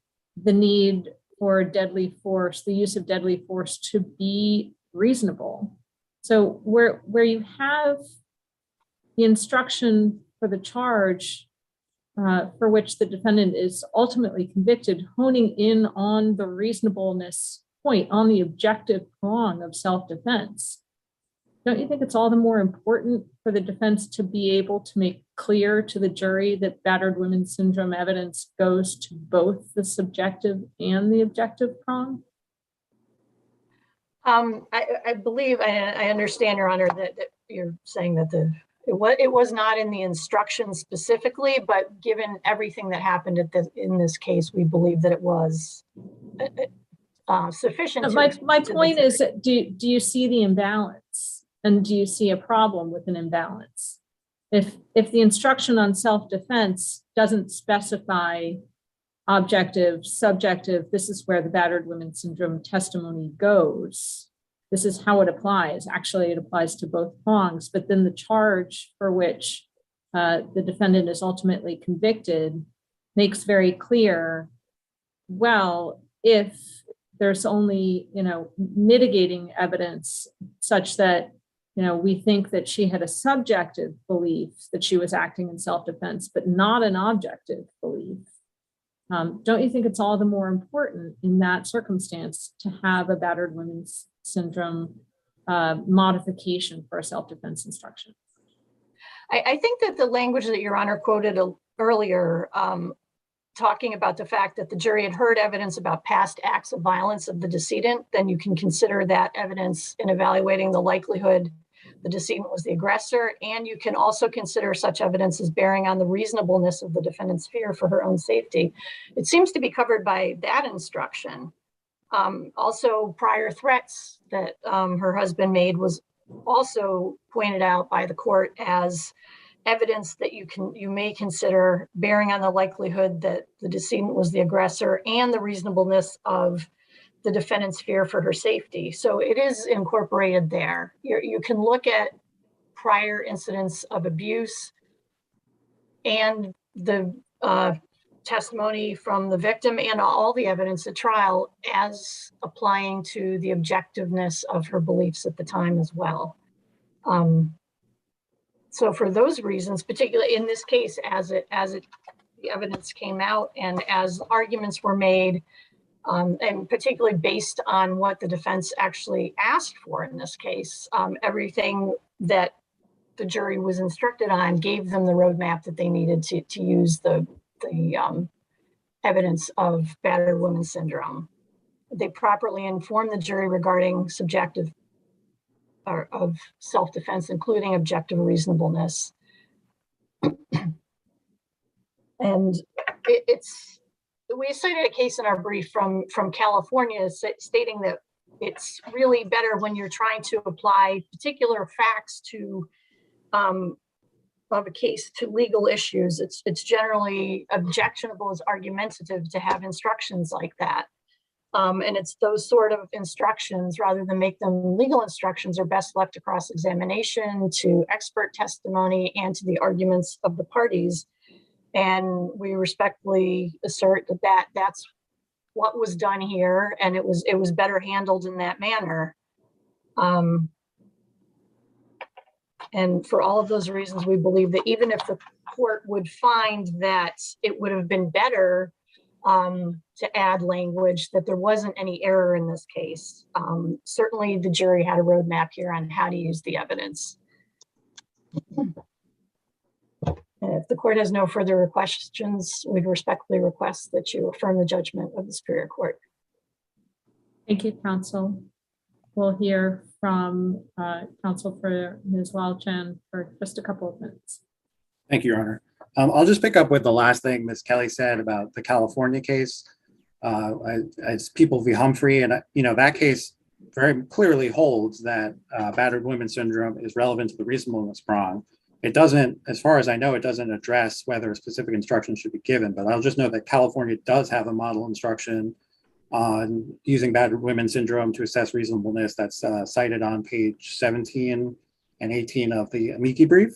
the need for deadly force, the use of deadly force to be reasonable. So where you have the instruction for the charge for which the defendant is ultimately convicted, honing in on the reasonableness point, on the objective prong of self-defense, don't you think it's all the more important for the defense to be able to make clear to the jury that battered women syndrome evidence goes to both the subjective and the objective prong? I believe, I understand, Your Honor, that you're saying that it was not in the instructions specifically, but given everything that happened in this case, we believe that it was sufficient. My point is, do you see the imbalance? And do you see a problem with an imbalance? If the instruction on self-defense doesn't specify objective, subjective, this is where the battered women syndrome testimony goes, this is how it applies. Actually, it applies to both prongs, but then the charge for which the defendant is ultimately convicted makes very clear, well, if there's only, mitigating evidence such that, we think that she had a subjective belief that she was acting in self-defense, but not an objective belief. Don't you think it's all the more important in that circumstance to have a battered women's syndrome modification for a self-defense instruction? I think that the language that Your Honor quoted earlier, talking about the fact that the jury had heard evidence about past acts of violence of the decedent, then you can consider that evidence in evaluating the likelihood the decedent was the aggressor. And you can also consider such evidence as bearing on the reasonableness of the defendant's fear for her own safety. It seems to be covered by that instruction. Also, prior threats that her husband made was also pointed out by the court as evidence that you may consider bearing on the likelihood that the decedent was the aggressor and the reasonableness of the defendant's fear for her safety. So it is incorporated there. You can look at prior incidents of abuse and the testimony from the victim and all the evidence at trial as applying to the objectiveness of her beliefs at the time as well. So for those reasons, particularly in this case, as the evidence came out and as arguments were made, and particularly based on what the defense actually asked for in this case, everything that the jury was instructed on gave them the roadmap that they needed to use the evidence of battered women's syndrome. They properly informed the jury regarding subjective of self-defense, including objective reasonableness. And we cited a case in our brief from California stating that it's really better when you're trying to apply particular facts to of a case to legal issues. It's generally objectionable as argumentative to have instructions like that. And it's those sort of instructions, rather than make them legal instructions, are best left to cross-examination, to expert testimony, and to the arguments of the parties. And we respectfully assert that that's what was done here, and it was better handled in that manner. And for all of those reasons, we believe that even if the court would find that it would have been better to add language, that there wasn't any error in this case. Certainly the jury had a roadmap here on how to use the evidence. And if the court has no further questions, we respectfully request that you affirm the judgment of the Superior Court. Thank you, counsel. We'll hear from counsel for Ms. Lalchan for just a couple of minutes. Thank you, Your Honor. I'll just pick up with the last thing Ms. Kelly said about the California case. As People v. Humphrey, and that case very clearly holds that battered women syndrome is relevant to the reasonableness prong. It doesn't, as far as I know, it doesn't address whether specific instructions should be given, but I'll just note that California does have a model instruction on using battered women syndrome to assess reasonableness that's cited on page 17 and 18 of the amici brief.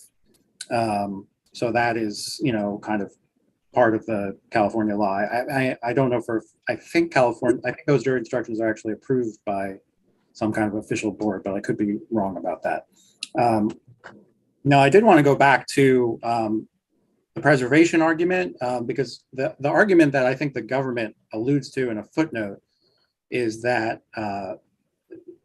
So that is, kind of part of the California law. I don't know I think those jury instructions are actually approved by some kind of official board, but I could be wrong about that. Now, I did want to go back to the preservation argument, because the argument that I think the government alludes to in a footnote is that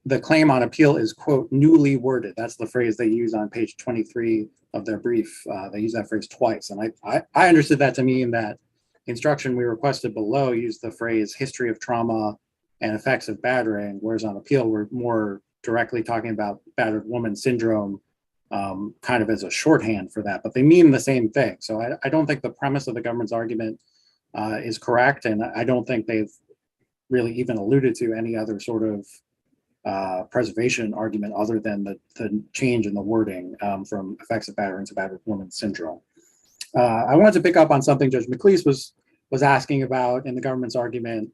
the claim on appeal is, quote, newly worded. That's the phrase they use on page 23 of their brief. They use that phrase twice. And I understood that to mean that instruction we requested below used the phrase history of trauma and effects of battering, whereas on appeal, we're more directly talking about battered woman syndrome, kind of as a shorthand for that, but they mean the same thing. So I don't think the premise of the government's argument is correct. And I don't think they've really even alluded to any other sort of preservation argument other than the change in the wording from effects of battering to battered woman syndrome. I wanted to pick up on something Judge McLeese was asking about in the government's argument.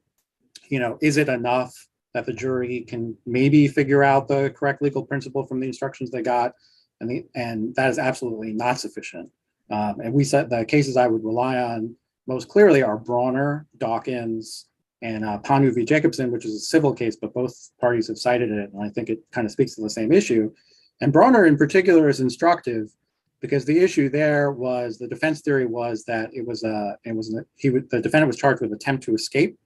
Is it enough that the jury can maybe figure out the correct legal principle from the instructions they got? And that is absolutely not sufficient. And we said the cases I would rely on most clearly are Brawner, Dawkins, and Panu v. Jacobson, which is a civil case, but both parties have cited it, and I think it kind of speaks to the same issue. And Brawner in particular is instructive because the issue there was the defense theory was that the defendant was charged with attempt to escape,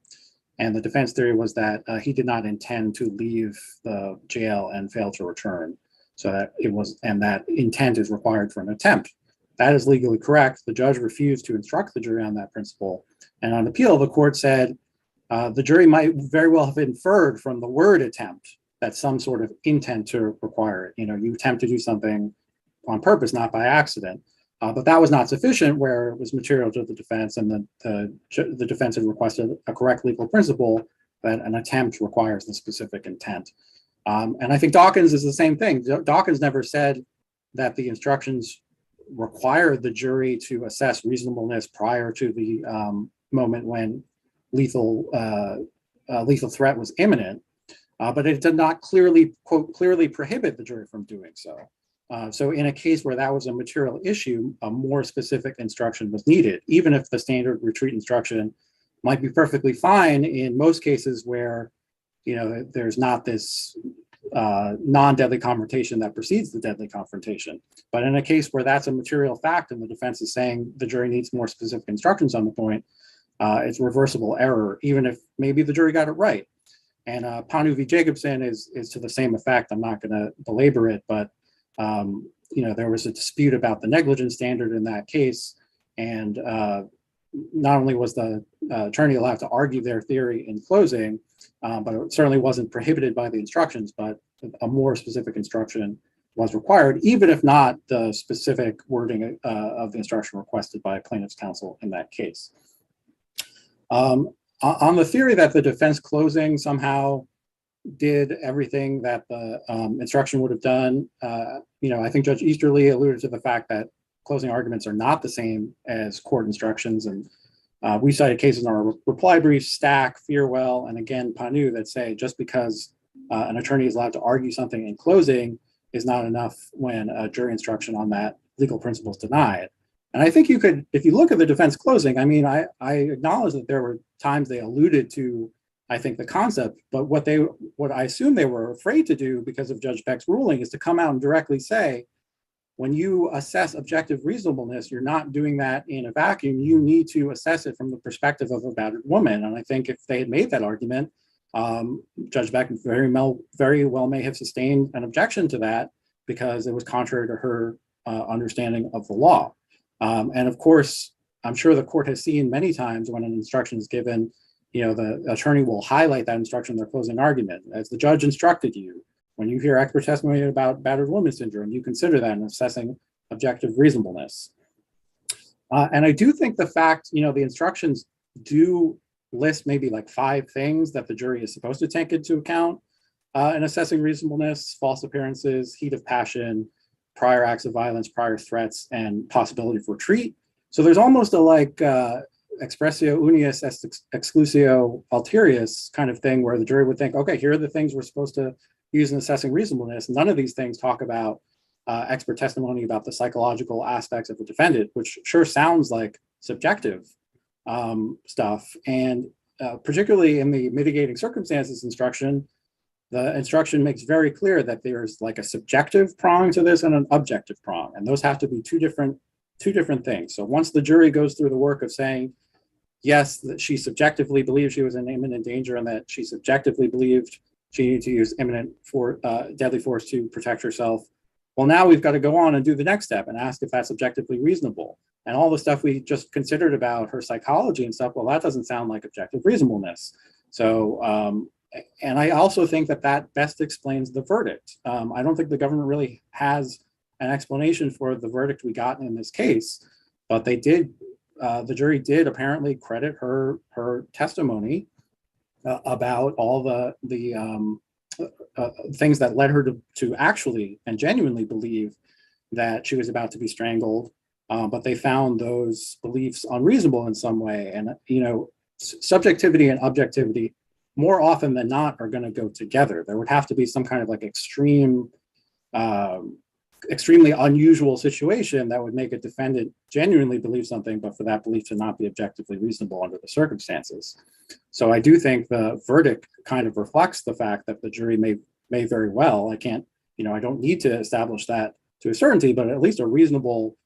and the defense theory was that he did not intend to leave the jail and fail to return. So that intent is required for an attempt. That is legally correct. The judge refused to instruct the jury on that principle. And on appeal, the court said the jury might very well have inferred from the word attempt that some sort of intent to require it. You attempt to do something on purpose, not by accident. But that was not sufficient where it was material to the defense, and the defense had requested a correct legal principle that an attempt requires the specific intent. And I think Dawkins is the same thing. Dawkins never said that the instructions required the jury to assess reasonableness prior to the moment when lethal threat was imminent, but it did not clearly prohibit the jury from doing so. So in a case where that was a material issue, a more specific instruction was needed, even if the standard retreat instruction might be perfectly fine in most cases where there's not this non-deadly confrontation that precedes the deadly confrontation. But in a case where that's a material fact and the defense is saying the jury needs more specific instructions on the point, it's reversible error, even if maybe the jury got it right. And Panu v. Jacobson is to the same effect. I'm not going to belabor it, but there was a dispute about the negligence standard in that case, and not only was the attorney allowed to argue their theory in closing, but it certainly wasn't prohibited by the instructions, but a more specific instruction was required, even if not the specific wording of the instruction requested by plaintiff's counsel in that case. On the theory that the defense closing somehow did everything that the instruction would have done, I think Judge Easterly alluded to the fact that closing arguments are not the same as court instructions. And we cited cases in our reply brief, Stack, Fearwell, and again, Panu, that say just because an attorney is allowed to argue something in closing is not enough when a jury instruction on that legal principle is denied. And I think you could, if you look at the defense closing, I mean, I acknowledge that there were times they alluded to, I think, the concept, but what I assume they were afraid to do because of Judge Beck's ruling is to come out and directly say, when you assess objective reasonableness, you're not doing that in a vacuum. You need to assess it from the perspective of a battered woman. And I think if they had made that argument, Judge Beck very well may have sustained an objection to that because it was contrary to her understanding of the law. And of course, I'm sure the court has seen many times when an instruction is given, the attorney will highlight that instruction in their closing argument. As the judge instructed you, when you hear expert testimony about battered woman syndrome, you consider that in assessing objective reasonableness. And I do think the fact, the instructions do list maybe like 5 things that the jury is supposed to take into account in assessing reasonableness: false appearances, heat of passion, prior acts of violence, prior threats, and possibility for retreat. So there's almost a expressio unius est exclusio alterius kind of thing where the jury would think, okay, here are the things we're supposed to use in assessing reasonableness. None of these things talk about expert testimony about the psychological aspects of the defendant, which sure sounds like subjective stuff. And particularly in the mitigating circumstances instruction, the instruction makes very clear that there's like a subjective prong to this and an objective prong, and those have to be two different things. So once the jury goes through the work of saying, yes, that she subjectively believed she was in imminent danger and that she subjectively believed she needed to use deadly force to protect herself, well, now we've got to go on and do the next step and ask if that's objectively reasonable. And all the stuff we just considered about her psychology and stuff, well, that doesn't sound like objective reasonableness. So, and I also think that best explains the verdict. I don't think the government really has an explanation for the verdict we got in this case, but they did, the jury did apparently credit her testimony about all the things that led her to actually and genuinely believe that she was about to be strangled, but they found those beliefs unreasonable in some way. And, subjectivity and objectivity more often than not are going to go together. There would have to be some kind of like extremely unusual situation that would make a defendant genuinely believe something, but for that belief to not be objectively reasonable under the circumstances. So I do think the verdict kind of reflects the fact that the jury may very well, I don't need to establish that to a certainty, but at least a reasonable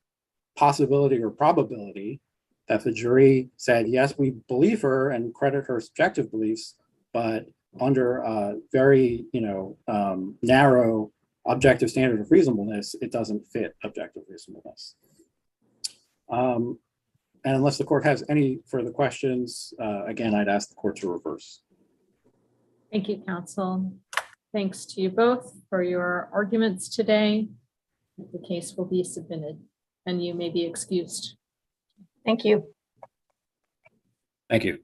possibility or probability that the jury said, yes, we believe her and credit her subjective beliefs, but under a very, narrow objective standard of reasonableness, it doesn't fit objective reasonableness. And unless the court has any further questions, again, I'd ask the court to reverse. Thank you, counsel. Thanks to you both for your arguments today. The case will be submitted and you may be excused. Thank you. Thank you.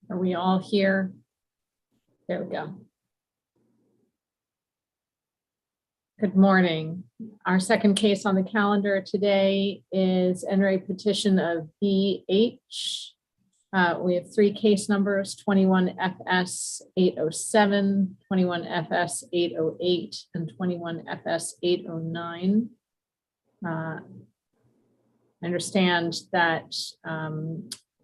Are we all here? There we go. Good morning. Our second case on the calendar today is Petition of V.H. We have three case numbers, 21 FS 807, 21 FS 808, and 21 FS 809. I understand that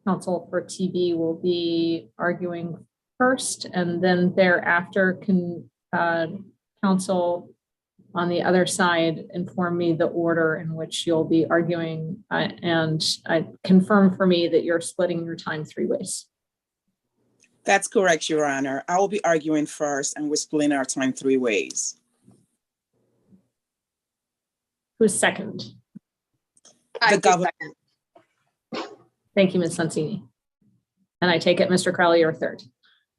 counsel for TB will be arguing first, and then thereafter can counsel on the other side inform me the order in which you'll be arguing, and confirm for me that you're splitting your time three ways. That's correct, Your Honor. I will be arguing first, and we're splitting our time three ways. Who's second? The government. Thank you, Ms. Sonsini. And I take it, Mr. Crowley, you're third.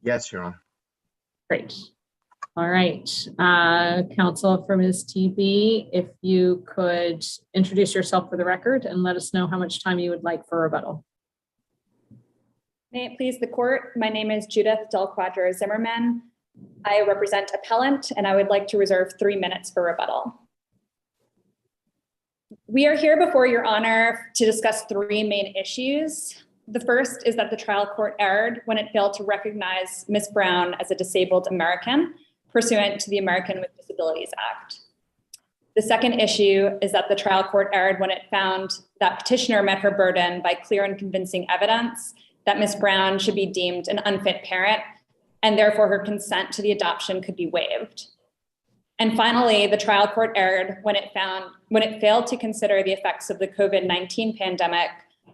Yes, Your Honor. Great. All right. Counsel for Ms. TB, if you could introduce yourself for the record and let us know how much time you would like for rebuttal. May it please the court, my name is Judith Del Quadro Zimmerman. I represent Appellant, and I would like to reserve 3 minutes for rebuttal. We are here before Your Honor to discuss three main issues. The first is that the trial court erred when it failed to recognize Ms. Brown as a disabled American pursuant to the American with Disabilities Act. The second issue is that the trial court erred when it found that petitioner met her burden by clear and convincing evidence that Ms. Brown should be deemed an unfit parent, and therefore her consent to the adoption could be waived. And finally, the trial court erred when it failed to consider the effects of the COVID-19 pandemic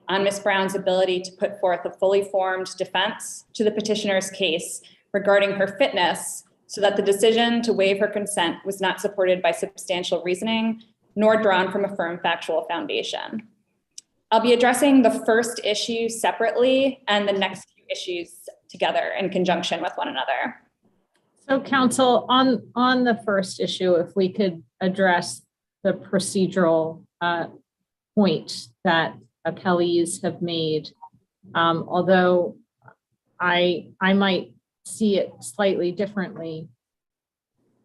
on Ms. Brown's ability to put forth a fully formed defense to the petitioner's case regarding her fitness, so that the decision to waive her consent was not supported by substantial reasoning, nor drawn from a firm factual foundation. I'll be addressing the first issue separately and the next few issues together in conjunction with one another. So counsel, on the first issue, if we could address the procedural point that appellees have made, although I might see it slightly differently.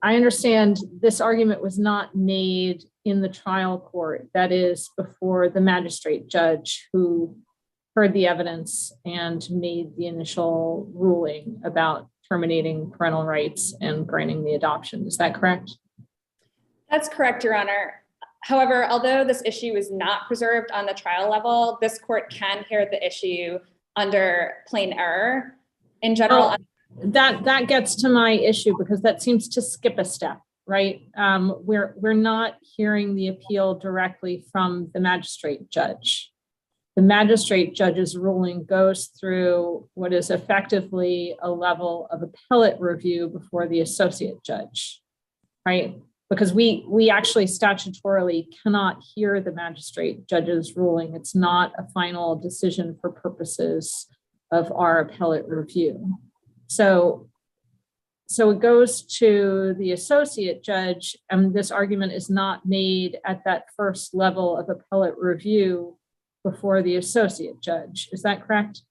I understand this argument was not made in the trial court, that is before the magistrate judge who heard the evidence and made the initial ruling about terminating parental rights and granting the adoption. Is that correct? That's correct, Your Honor. However, although this issue is not preserved on the trial level, this court can hear the issue under plain error. In general, that gets to my issue because that seems to skip a step, right? We're not hearing the appeal directly from the magistrate judge. The magistrate judge's ruling goes through what is effectively a level of appellate review before the associate judge, right? Because we actually statutorily cannot hear the magistrate judge's ruling. It's not a final decision for purposes of our appellate review. So it goes to the associate judge, and this argument is not made at that first level of appellate review before the associate judge. Is that correct?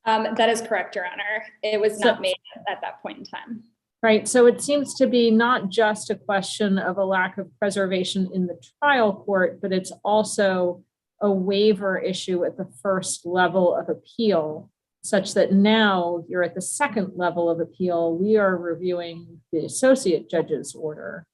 That is correct, Your Honor. It was not made at that point in time. Right. So it seems to be not just a question of a lack of preservation in the trial court, but it's also a waiver issue at the first level of appeal, such that now you're at the second level of appeal. We are reviewing the associate judge's order,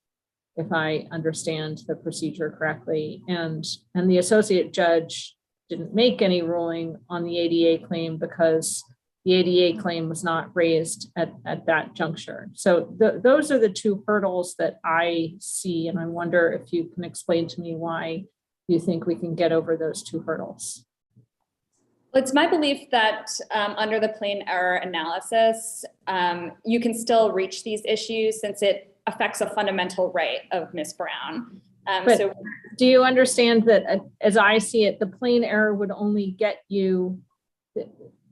if I understand the procedure correctly. And the associate judge didn't make any ruling on the ADA claim because the ADA claim was not raised at that juncture. So those are the two hurdles that I see. And I wonder if you can explain to me why you think we can get over those two hurdles. Well, it's my belief that under the plain error analysis, you can still reach these issues since it affects a fundamental right of Ms. Brown. So do you understand that as I see it, the plain error would only get you,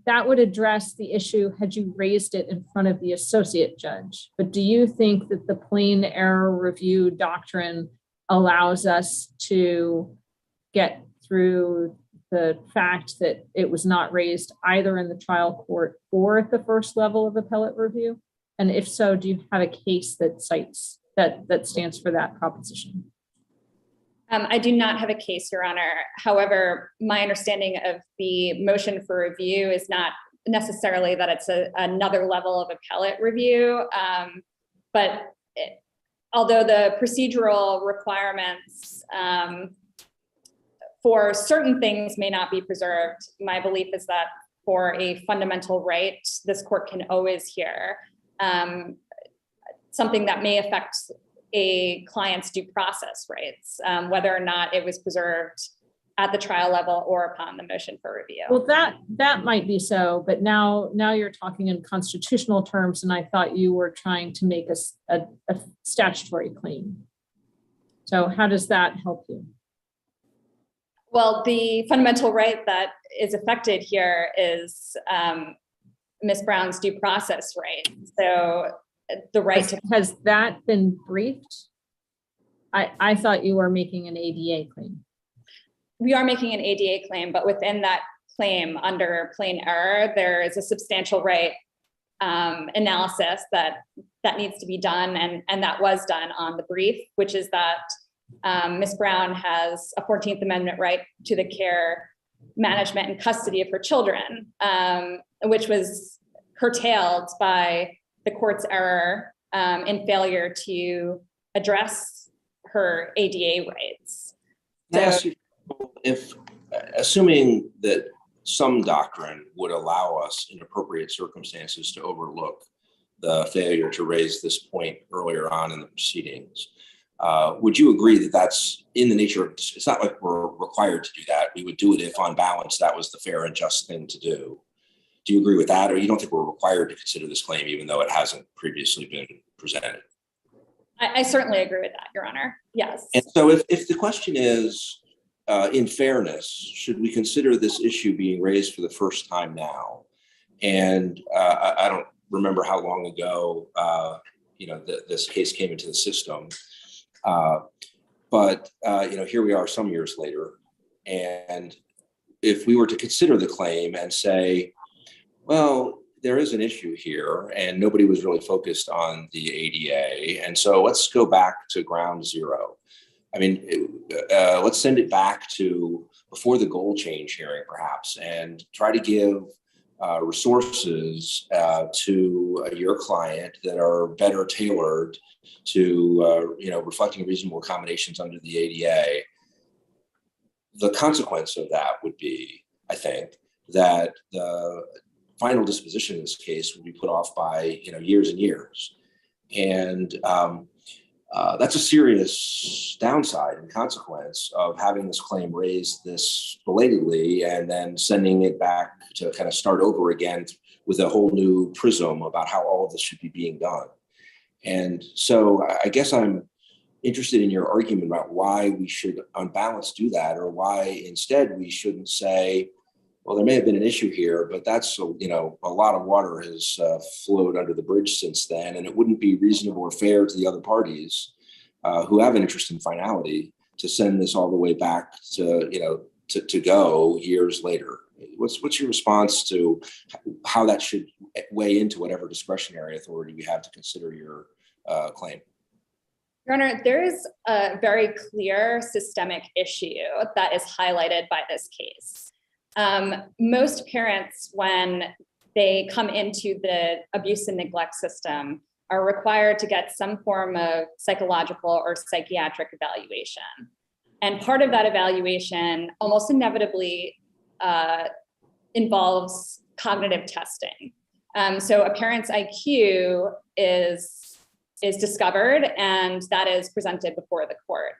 that would address the issue had you raised it in front of the associate judge. But do you think that the plain error review doctrine allows us to get through the fact that it was not raised either in the trial court or at the first level of appellate review? And if so, do you have a case that cites that stands for that proposition? I do not have a case, Your Honor. However, my understanding of the motion for review is not necessarily that it's another level of appellate review. But although the procedural requirements for certain things may not be preserved, my belief is that for a fundamental right, this court can always hear something that may affect a client's due process rights, whether or not it was preserved at the trial level or upon the motion for review. Well, that might be so, but now you're talking in constitutional terms, and I thought you were trying to make a statutory claim. So how does that help you? Well, the fundamental right that is affected here is Ms. Brown's due process right. So the right to— Has that been briefed? I thought you were making an ADA claim. We are making an ADA claim, but within that claim under plain error, there is a substantial right analysis that needs to be done, and that was done on the brief, which is that Ms. Brown has a 14th Amendment right to the care, management, and custody of her children, which was curtailed by the court's error in failure to address her ADA rights. So, if, assuming that some doctrine would allow us in appropriate circumstances to overlook the failure to raise this point earlier on in the proceedings, would you agree that that's in the nature of— it's not like we're required to do that. We would do it if on balance that was the fair and just thing to do. Do you agree with that, or you don't think we're required to consider this claim even though it hasn't previously been presented? I certainly agree with that, Your Honor. Yes. And so if the question is, in fairness, should we consider this issue being raised for the first time now? And I don't remember how long ago this case came into the system, but here we are some years later. And if we were to consider the claim and say, well, there is an issue here, and nobody was really focused on the ADA, and so let's go back to ground zero. I mean, let's send it back to before the goal change hearing, perhaps, and try to give resources to your client that are better tailored to, reflecting reasonable accommodations under the ADA. The consequence of that would be, I think, that the final disposition in this case would be put off by, years and years. And that's a serious downside and consequence of having this claim raised this belatedly and then sending it back to kind of start over again with a whole new prism about how all of this should be being done. And so I guess I'm interested in your argument about why we should on balance do that, or why instead we shouldn't say, well, there may have been an issue here, but that's, a lot of water has flowed under the bridge since then, and it wouldn't be reasonable or fair to the other parties who have an interest in finality to send this all the way back to go years later. What's your response to how that should weigh into whatever discretionary authority we have to consider your claim? Your Honor, there is a very clear systemic issue that is highlighted by this case. Most parents, when they come into the abuse and neglect system, are required to get some form of psychological or psychiatric evaluation. And part of that evaluation almost inevitably involves cognitive testing. So a parent's IQ is discovered, and that is presented before the court.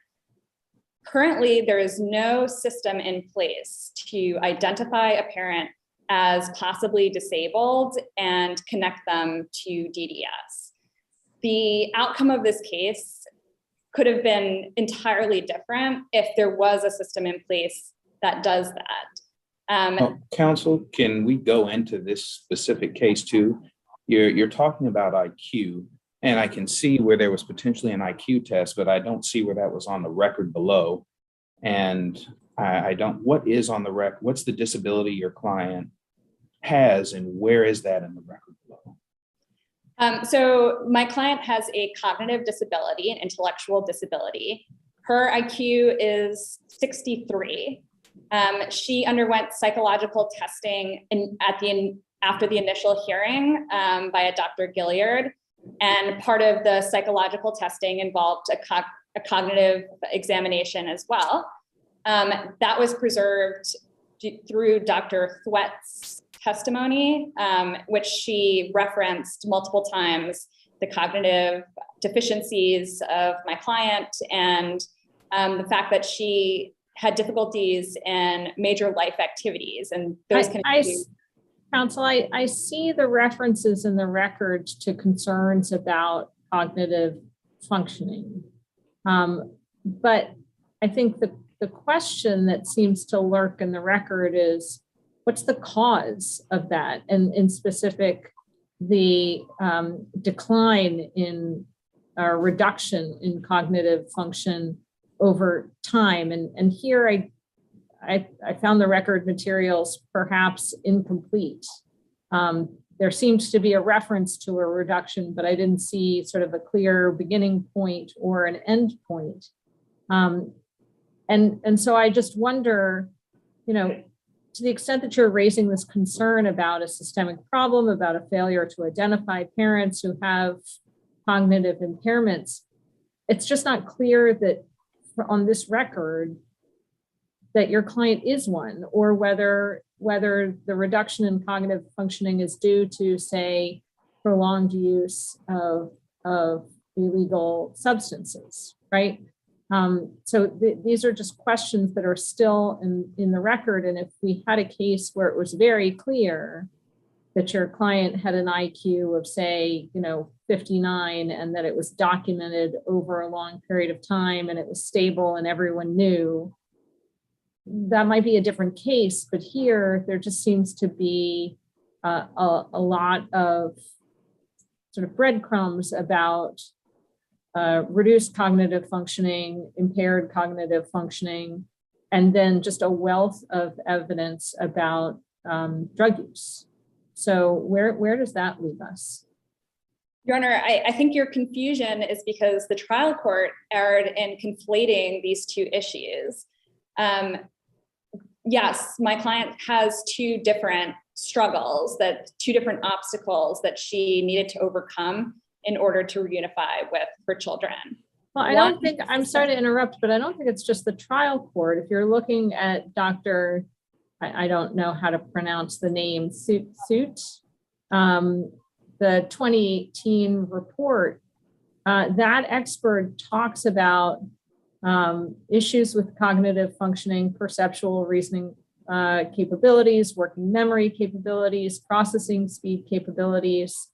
Currently, there is no system in place to identify a parent as possibly disabled and connect them to DDS. The outcome of this case could have been entirely different if there was a system in place that does that. Counsel, can we go into this specific case too? You're talking about IQ. And I can see where there was potentially an IQ test, but I don't see where that was on the record below. And I don't, what is on the record? What's the disability your client has, and where is that in the record below? So my client has a cognitive disability, an intellectual disability. Her IQ is 63. She underwent psychological testing after the initial hearing by a Dr. Gilliard, and part of the psychological testing involved a cognitive examination as well. That was preserved through Dr. Thwet's testimony, which she referenced multiple times, the cognitive deficiencies of my client and the fact that she had difficulties in major life activities. And those Counsel, I see the references in the record to concerns about cognitive functioning. But I think the question that seems to lurk in the record is, what's the cause of that? And in specific, the decline in reduction in cognitive function over time. And here I found the record materials perhaps incomplete. There seems to be a reference to a reduction, but I didn't see sort of a clear beginning point or an end point. And so I just wonder, to the extent that you're raising this concern about a systemic problem, about a failure to identify parents who have cognitive impairments, it's just not clear that on this record that your client is one, or whether the reduction in cognitive functioning is due to, say, prolonged use of illegal substances, right? So these are just questions that are still in the record. And if we had a case where it was very clear that your client had an IQ of, say, 59, and that it was documented over a long period of time and it was stable and everyone knew, that might be a different case. But here there just seems to be a lot of sort of breadcrumbs about reduced cognitive functioning, impaired cognitive functioning, and then just a wealth of evidence about drug use. So where does that leave us? Your Honor, I think your confusion is because the trial court erred in conflating these two issues. Yes, my client has two different struggles, two different obstacles that she needed to overcome in order to reunify with her children. Well, I'm sorry to interrupt, but I don't think it's just the trial court. If you're looking at Dr. I don't know how to pronounce the name, Suit, the 2018 report, that expert talks about issues with cognitive functioning, perceptual reasoning capabilities, working memory capabilities, processing speed capabilities,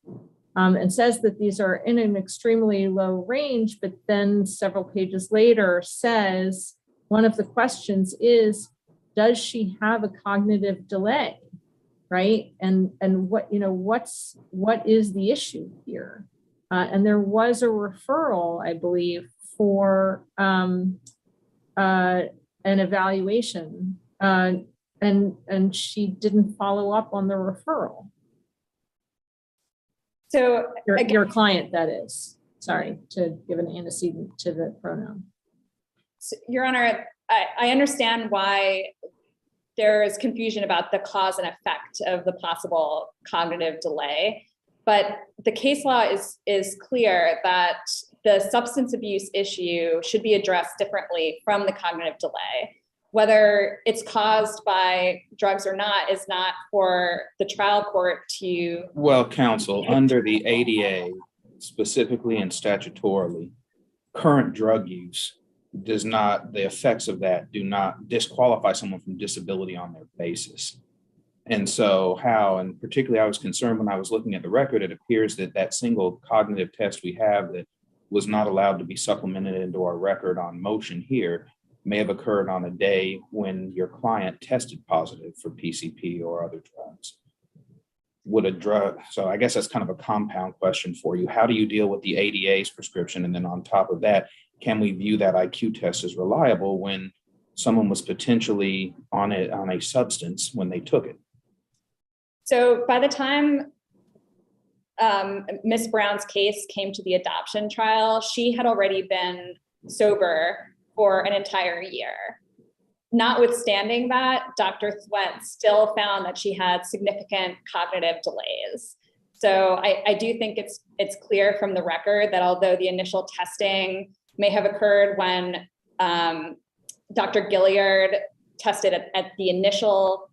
and says that these are in an extremely low range, but then several pages later says, one of the questions is, does she have a cognitive delay, right? And what is the issue here? And there was a referral, I believe, for an evaluation, and she didn't follow up on the referral. So your client, that is. Sorry to give an antecedent to the pronoun. So, Your Honor, I understand why there is confusion about the cause and effect of the possible cognitive delay, but the case law is clear that the substance abuse issue should be addressed differently from the cognitive delay. Whether it's caused by drugs or not is not for the trial court to. Well, counsel, under the ADA, specifically and statutorily, current drug use the effects of that do not disqualify someone from disability on their basis. And so and particularly I was concerned when I was looking at the record, it appears that single cognitive test we have that was not allowed to be supplemented into our record on motion here may have occurred on a day when your client tested positive for PCP or other drugs. So I guess that's kind of a compound question for you. How do you deal with the ADA's prescription? And then on top of that, can we view that IQ test as reliable when someone was potentially on a substance when they took it? So by the time Ms. Brown's case came to the adoption trial, she had already been sober for an entire year. Notwithstanding that, Dr. Thwett still found that she had significant cognitive delays. So I do think it's clear from the record that although the initial testing may have occurred when Dr. Gilliard tested at the initial,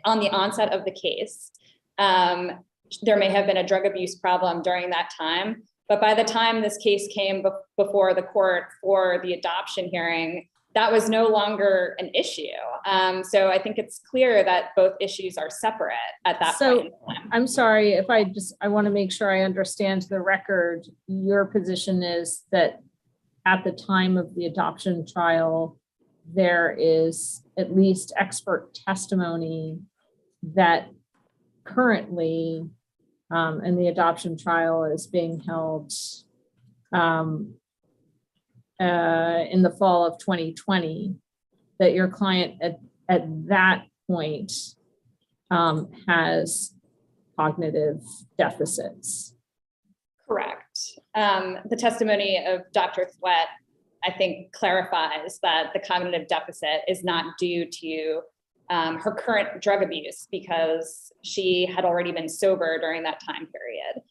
on the onset of the case, there may have been a drug abuse problem during that time. But by the time this case came before the court for the adoption hearing, that was no longer an issue. So I think it's clear that both issues are separate at that point in time. I'm sorry if I want to make sure I understand the record. Your position is that at the time of the adoption trial, there is at least expert testimony that currently, and the adoption trial is being held in the fall of 2020, that your client at that point has cognitive deficits. Correct. The testimony of Dr. Thwett, I think, clarifies that the cognitive deficit is not due to her current drug abuse because she had already been sober during that time period.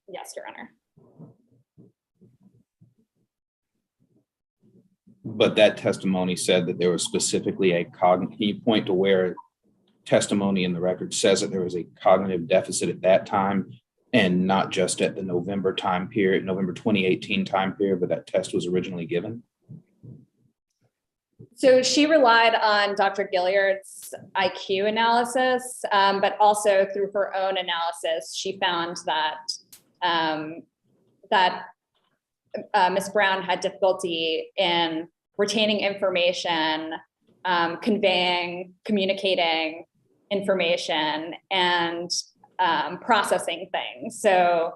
Yes, Your Honor. But that testimony said that there was specifically a can you point to where testimony in the record says that there was a cognitive deficit at that time and not just at the November time period, November 2018 time period, but that test was originally given? So she relied on Dr. Gilliard's IQ analysis, but also through her own analysis, she found that Ms. Brown had difficulty in retaining information, communicating information, and processing things. So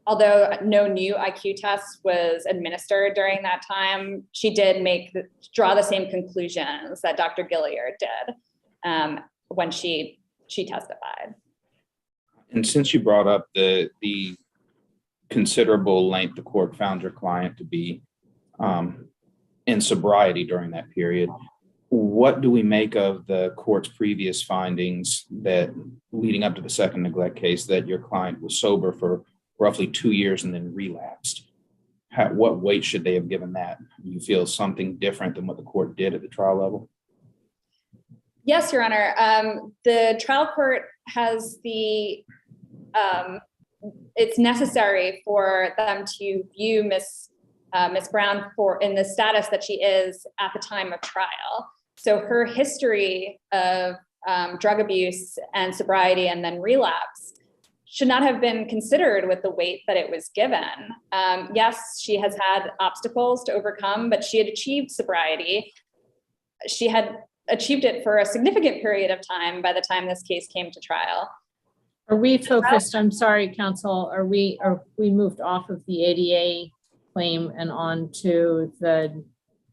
although no new IQ test was administered during that time, she did draw the same conclusions that Dr. Gilliard did when she testified. And since you brought up the considerable length the court found your client to be in sobriety during that period, what do we make of the court's previous findings that leading up to the second neglect case that your client was sober for roughly 2 years and then relapsed? What weight should they have given that? Do you feel something different than what the court did at the trial level? Yes, Your Honor. The trial court has it's necessary for them to view Ms. Brown in the status that she is at the time of trial. So her history of drug abuse and sobriety and then relapse should not have been considered with the weight that it was given. Yes, she has had obstacles to overcome, but she had achieved sobriety. She had achieved it for a significant period of time by the time this case came to trial. Are we focused, I'm sorry, counsel, are we moved off of the ADA claim and on to the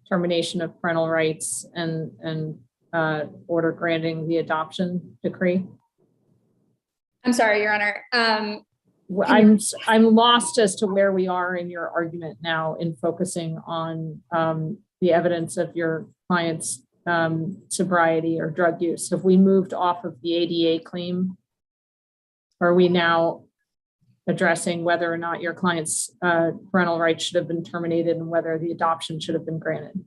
termination of parental rights and order granting the adoption decree? I'm sorry, Your Honor. I'm lost as to where we are in your argument now in focusing on the evidence of your client's sobriety or drug use. Have we moved off of the ADA claim? Are we now addressing whether or not your client's parental rights should have been terminated and whether the adoption should have been granted?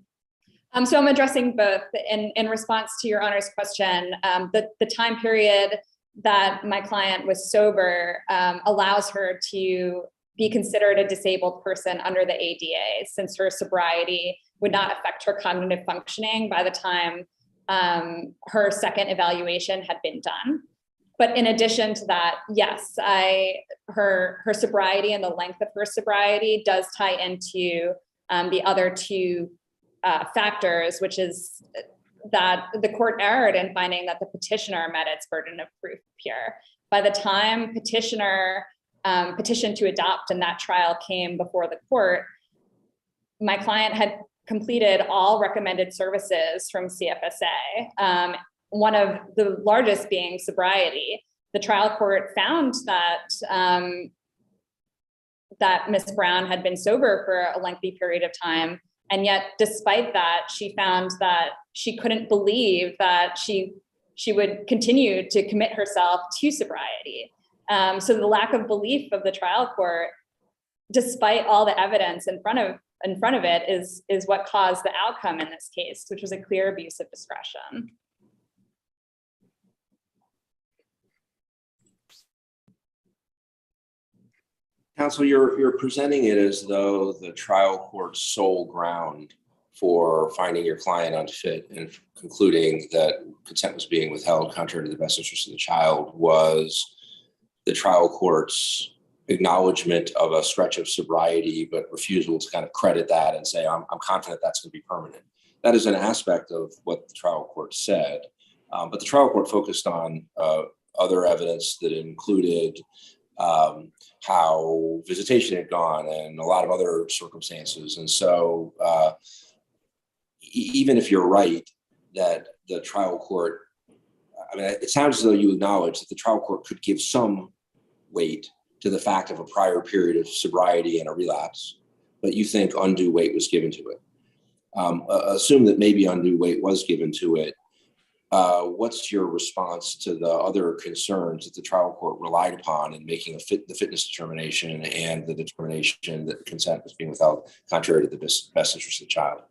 So I'm addressing both. In response to Your Honor's question, the time period that my client was sober allows her to be considered a disabled person under the ADA, since her sobriety would not affect her cognitive functioning by the time her second evaluation had been done. But in addition to that, yes, her sobriety and the length of her sobriety does tie into the other two factors, which is that the court erred in finding that the petitioner met its burden of proof here. By the time petitioner petitioned to adopt and that trial came before the court, my client had completed all recommended services from CFSA, one of the largest being sobriety. The trial court found that that Ms. Brown had been sober for a lengthy period of time. And yet, despite that, she found that she couldn't believe that she would continue to commit herself to sobriety. So the lack of belief of the trial court, despite all the evidence in front of it, is what caused the outcome in this case, which was a clear abuse of discretion. Counsel, you're presenting it as though the trial court's sole ground for finding your client unfit and concluding that consent was being withheld contrary to the best interest of the child was the trial court's acknowledgement of a stretch of sobriety, but refusal to kind of credit that and say, I'm confident that's going to be permanent. That is an aspect of what the trial court said, but the trial court focused on other evidence that included how visitation had gone and a lot of other circumstances. And so even if you're right that the trial court, I mean, it sounds as though you acknowledge that the trial court could give some weight to the fact of a prior period of sobriety and a relapse, but you think undue weight was given to it. Assume that maybe undue weight was given to it. What's your response to the other concerns that the trial court relied upon in making the fitness determination and the determination that consent was being withheld contrary to the best interest of the child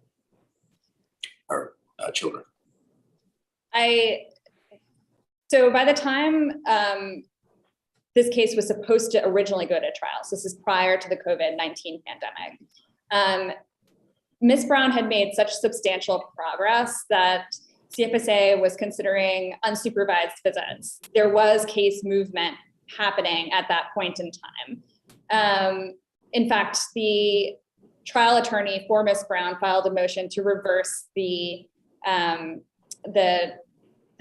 or children? So by the time this case was supposed to originally go to trial, so this is prior to the COVID-19 pandemic, Ms. Brown had made such substantial progress that CFSA was considering unsupervised visits. There was case movement happening at that point in time. In fact, the trial attorney for Ms. Brown filed a motion to reverse the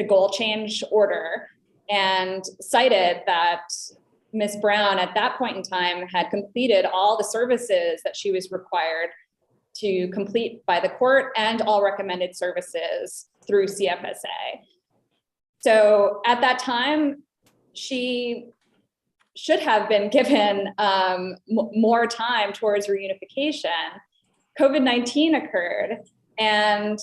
goal change order and cited that Ms. Brown at that point in time had completed all the services that she was required to complete by the court and all recommended services through CFSA. So at that time, she should have been given more time towards reunification. COVID-19 occurred and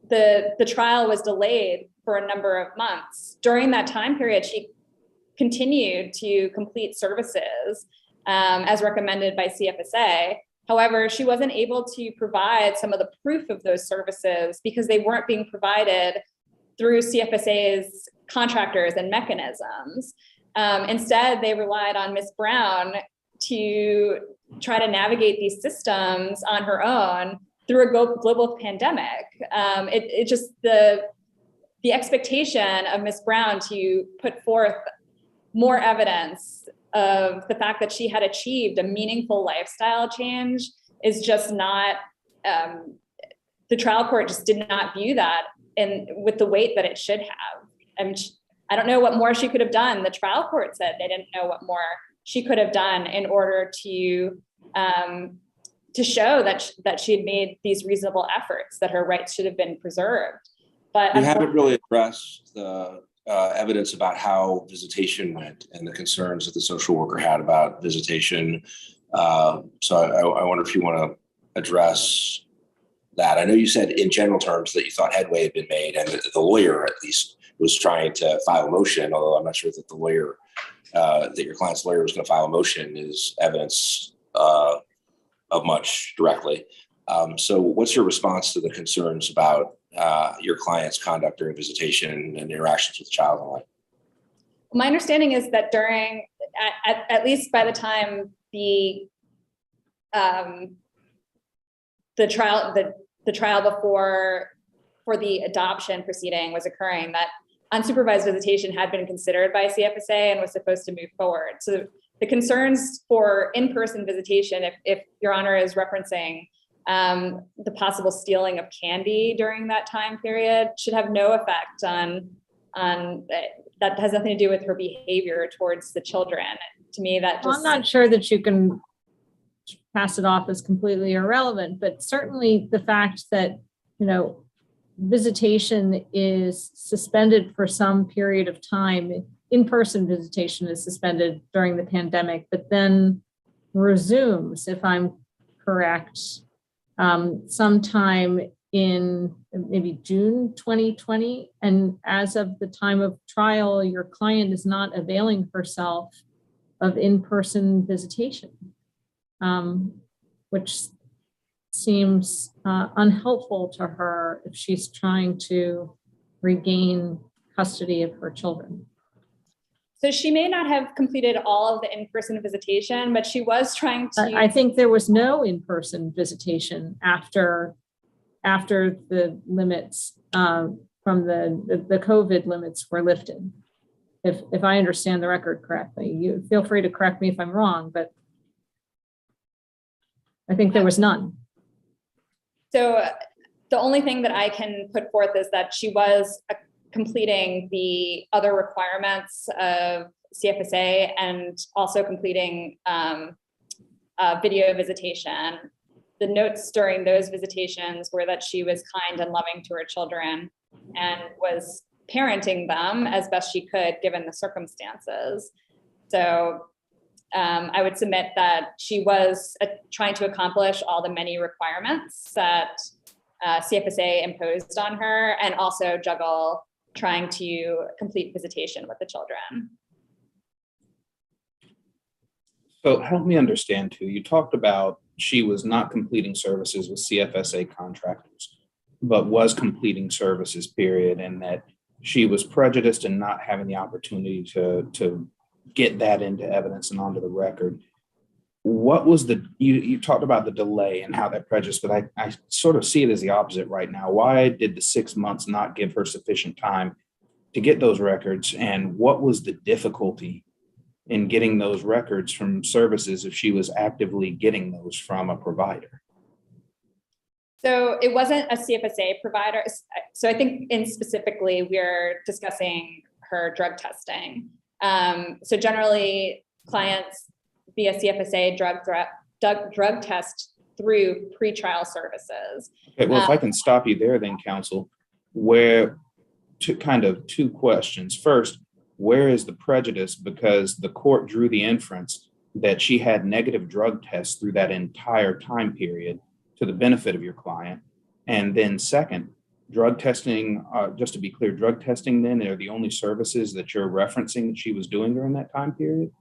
the trial was delayed for a number of months. During that time period, she continued to complete services as recommended by CFSA. However, she wasn't able to provide some of the proof of those services because they weren't being provided through CFSA's contractors and mechanisms. Instead, they relied on Ms. Brown to try to navigate these systems on her own through a global pandemic. It just, the expectation of Ms. Brown to put forth more evidence of the fact that she had achieved a meaningful lifestyle change is just not, the trial court just did not view that with the weight that it should have. And I don't know what more she could have done. The trial court said they didn't know what more she could have done in order to show that she had made these reasonable efforts, that her rights should have been preserved. But you haven't really addressed the evidence about how visitation went and the concerns that the social worker had about visitation. So I wonder if you want to address that. I know you said in general terms that you thought headway had been made and the lawyer at least was trying to file a motion, although I'm not sure that the lawyer, that your client's lawyer was going to file a motion is evidence of much directly. So what's your response to the concerns about your client's conduct during visitation and interactions with the child and life? My understanding is that during, at least by the time the trial before for the adoption proceeding was occurring, that unsupervised visitation had been considered by CFSA and was supposed to move forward. So the concerns for in-person visitation, if Your Honor is referencing the possible stealing of candy during that time period, should have no effect on that has nothing to do with her behavior towards the children. To me, that just... I'm not sure that you can pass it off as completely irrelevant, but certainly the fact that, visitation is suspended for some period of time, in-person visitation is suspended during the pandemic, but then resumes, if I'm correct, sometime in maybe June 2020. And as of the time of trial, your client is not availing herself of in-person visitation, which seems unhelpful to her if she's trying to regain custody of her children. So she may not have completed all of the in-person visitation, but she was trying to. I think there was no in-person visitation after the limits from the COVID limits were lifted. If I understand the record correctly, you feel free to correct me if I'm wrong, but I think there was none. So the only thing that I can put forth is that she was completing the other requirements of CFSA and also completing video visitation. The notes during those visitations were that she was kind and loving to her children and was parenting them as best she could given the circumstances. So I would submit that she was trying to accomplish all the many requirements that CFSA imposed on her, and also juggle trying to complete visitation with the children. So help me understand too, you talked about she was not completing services with CFSA contractors, but was completing services, period, and that she was prejudiced in not having the opportunity to get that into evidence and onto the record. What was you talked about the delay and how that prejudiced, but I sort of see it as the opposite right now. Why did the 6 months not give her sufficient time to get those records? And what was the difficulty in getting those records from services if she was actively getting those from a provider? So it wasn't a CFSA provider. So I think specifically we're discussing her drug testing. So generally clients via CFSA drug test through pretrial services. Okay, well, if I can stop you there then, counsel, two questions. First, where is the prejudice? Because the court drew the inference that she had negative drug tests through that entire time period to the benefit of your client. And then second, drug testing, just to be clear, drug testing then are the only services that you're referencing that she was doing during that time period?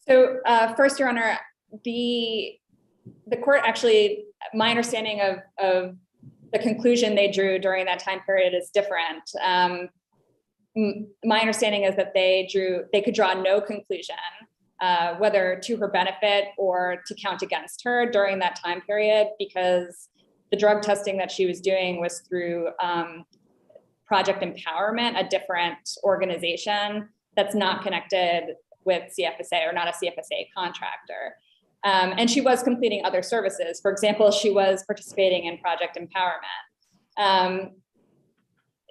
So first, Your Honor, the court actually, my understanding of the conclusion they drew during that time period is different. My understanding is that they could draw no conclusion, whether to her benefit or to count against her during that time period, because the drug testing that she was doing was through Project Empowerment, a different organization that's not connected with CFSA or not a CFSA contractor. And she was completing other services. For example, she was participating in Project Empowerment.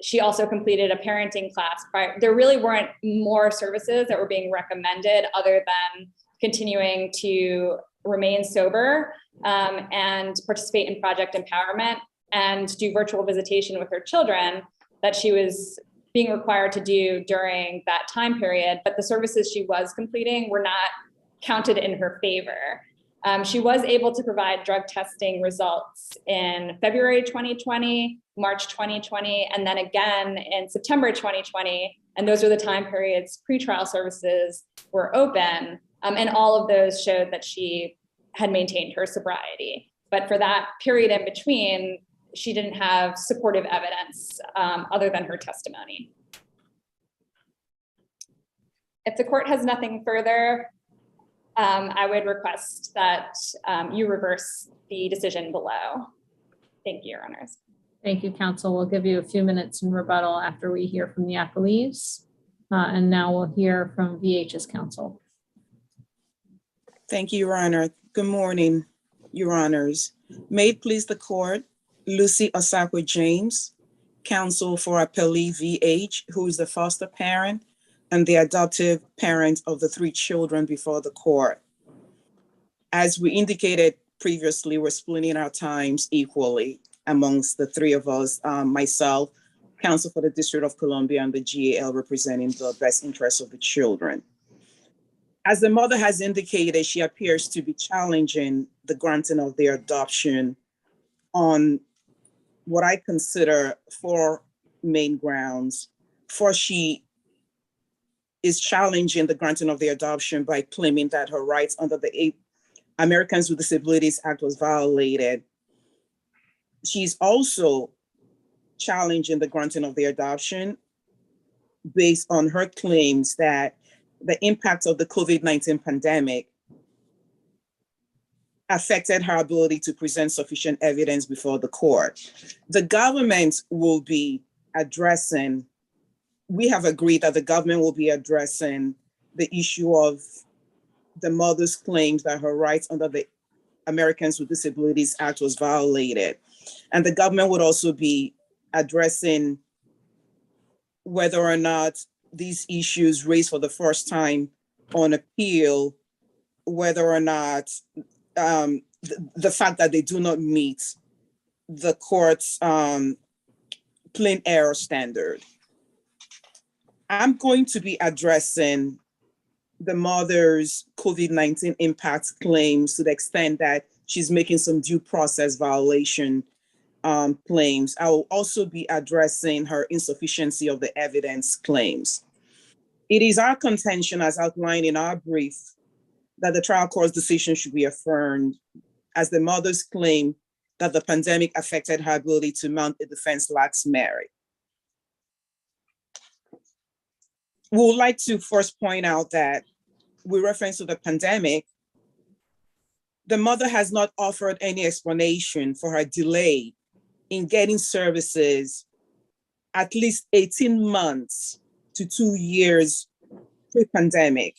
She also completed a parenting class. There really weren't more services that were being recommended other than continuing to remain sober and participate in Project Empowerment and do virtual visitation with her children that she was being required to do during that time period. But the services she was completing were not counted in her favor. She was able to provide drug testing results in February 2020, March 2020, and then again in September 2020. And those are the time periods pretrial services were open. And all of those showed that she had maintained her sobriety. But for that period in between, she didn't have supportive evidence other than her testimony. If the court has nothing further, I would request that you reverse the decision below. Thank you, Your Honors. Thank you, counsel. We'll give you a few minutes in rebuttal after we hear from the appellees. And now we'll hear from VH's counsel. Thank you, Your Honor. Good morning, Your Honors. May it please the court, Lucy Osakwe James, counsel for appellee V.H, who is the foster parent and the adoptive parent of the 3 children before the court. As we indicated previously, we're splitting our times equally amongst the 3 of us, myself, counsel for the District of Columbia, and the GAL representing the best interests of the children. As the mother has indicated, she appears to be challenging the granting of their adoption on what I consider 4 main grounds. First, she is challenging the granting of the adoption by claiming that her rights under the Americans with Disabilities Act was violated. She's also challenging the granting of the adoption based on her claims that the impact of the COVID-19 pandemic affected her ability to present sufficient evidence before the court. The government will be addressing, we have agreed that the government will be addressing the issue of the mother's claims that her rights under the Americans with Disabilities Act was violated. And the government would also be addressing whether or not these issues raised for the first time on appeal, whether or not the fact that they do not meet the court's plain error standard. I'm going to be addressing the mother's COVID-19 impact claims to the extent that she's making some due process violation claims. I will also be addressing her insufficiency of the evidence claims. It is our contention, as outlined in our brief, that the trial court's decision should be affirmed, as the mother's claim that the pandemic affected her ability to mount a defense lacks merit. We would like to first point out that, with reference to the pandemic, the mother has not offered any explanation for her delay in getting services at least 18 months to 2 years pre-pandemic.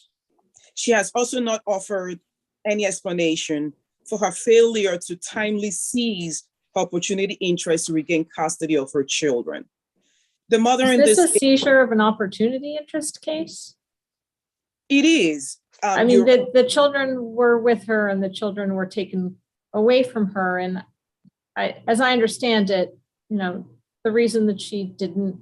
She has also not offered any explanation for her failure to timely seize her opportunity interest to regain custody of her children. The mother in Is this this a seizure of an opportunity interest case? It is. I mean, the children were with her and the children were taken away from her. And as I understand it, the reason that she didn't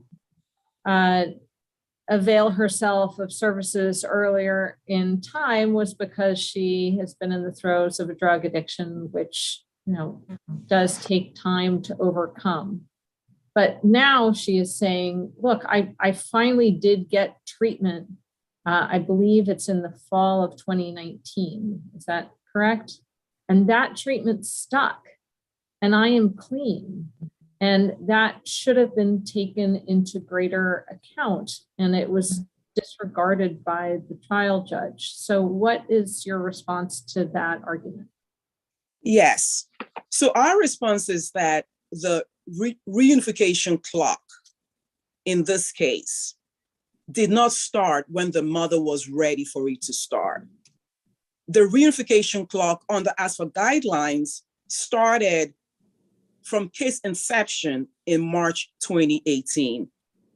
avail herself of services earlier in time was because she has been in the throes of a drug addiction, which, does take time to overcome. But now she is saying, look, I finally did get treatment. I believe it's in the fall of 2019. Is that correct? And that treatment stuck and I am clean. And that should have been taken into greater account. And it was disregarded by the trial judge. So what is your response to that argument? Yes. So our response is that the reunification clock in this case did not start when the mother was ready for it to start. The reunification clock on the ASFA guidelines started from case inception in March 2018.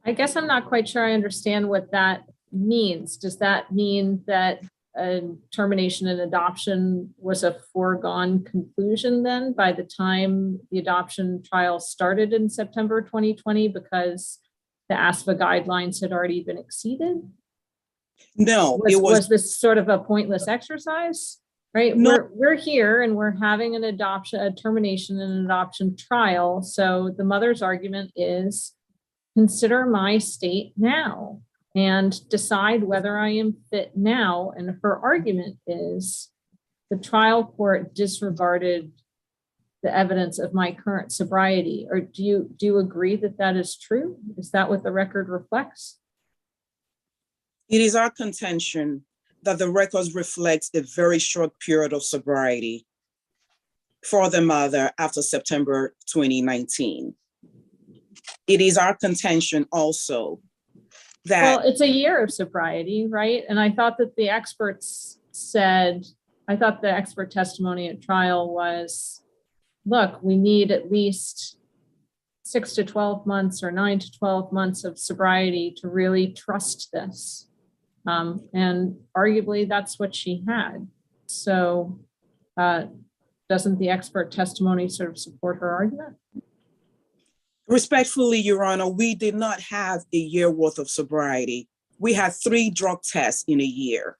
I guess I'm not quite sure I understand what that means. Does that mean that a termination and adoption was a foregone conclusion then by the time the adoption trial started in September 2020 because the ASFA guidelines had already been exceeded? No, was this sort of a pointless exercise? Right? No. We're here and we're having a termination and adoption trial. So the mother's argument is consider my state now and decide whether I am fit now. And her argument is the trial court disregarded the evidence of my current sobriety. Or do you agree that that is true? Is that what the record reflects? It is our contention that the records reflect a very short period of sobriety for the mother after September 2019. It is our contention also that— Well, it's a year of sobriety, right? And I thought that the experts said, I thought the expert testimony at trial was, look, we need at least 6 to 12 months or 9 to 12 months of sobriety to really trust this. And arguably that's what she had. So doesn't the expert testimony sort of support her argument? Respectfully, Your Honor, we did not have a year worth of sobriety. We had 3 drug tests in a year.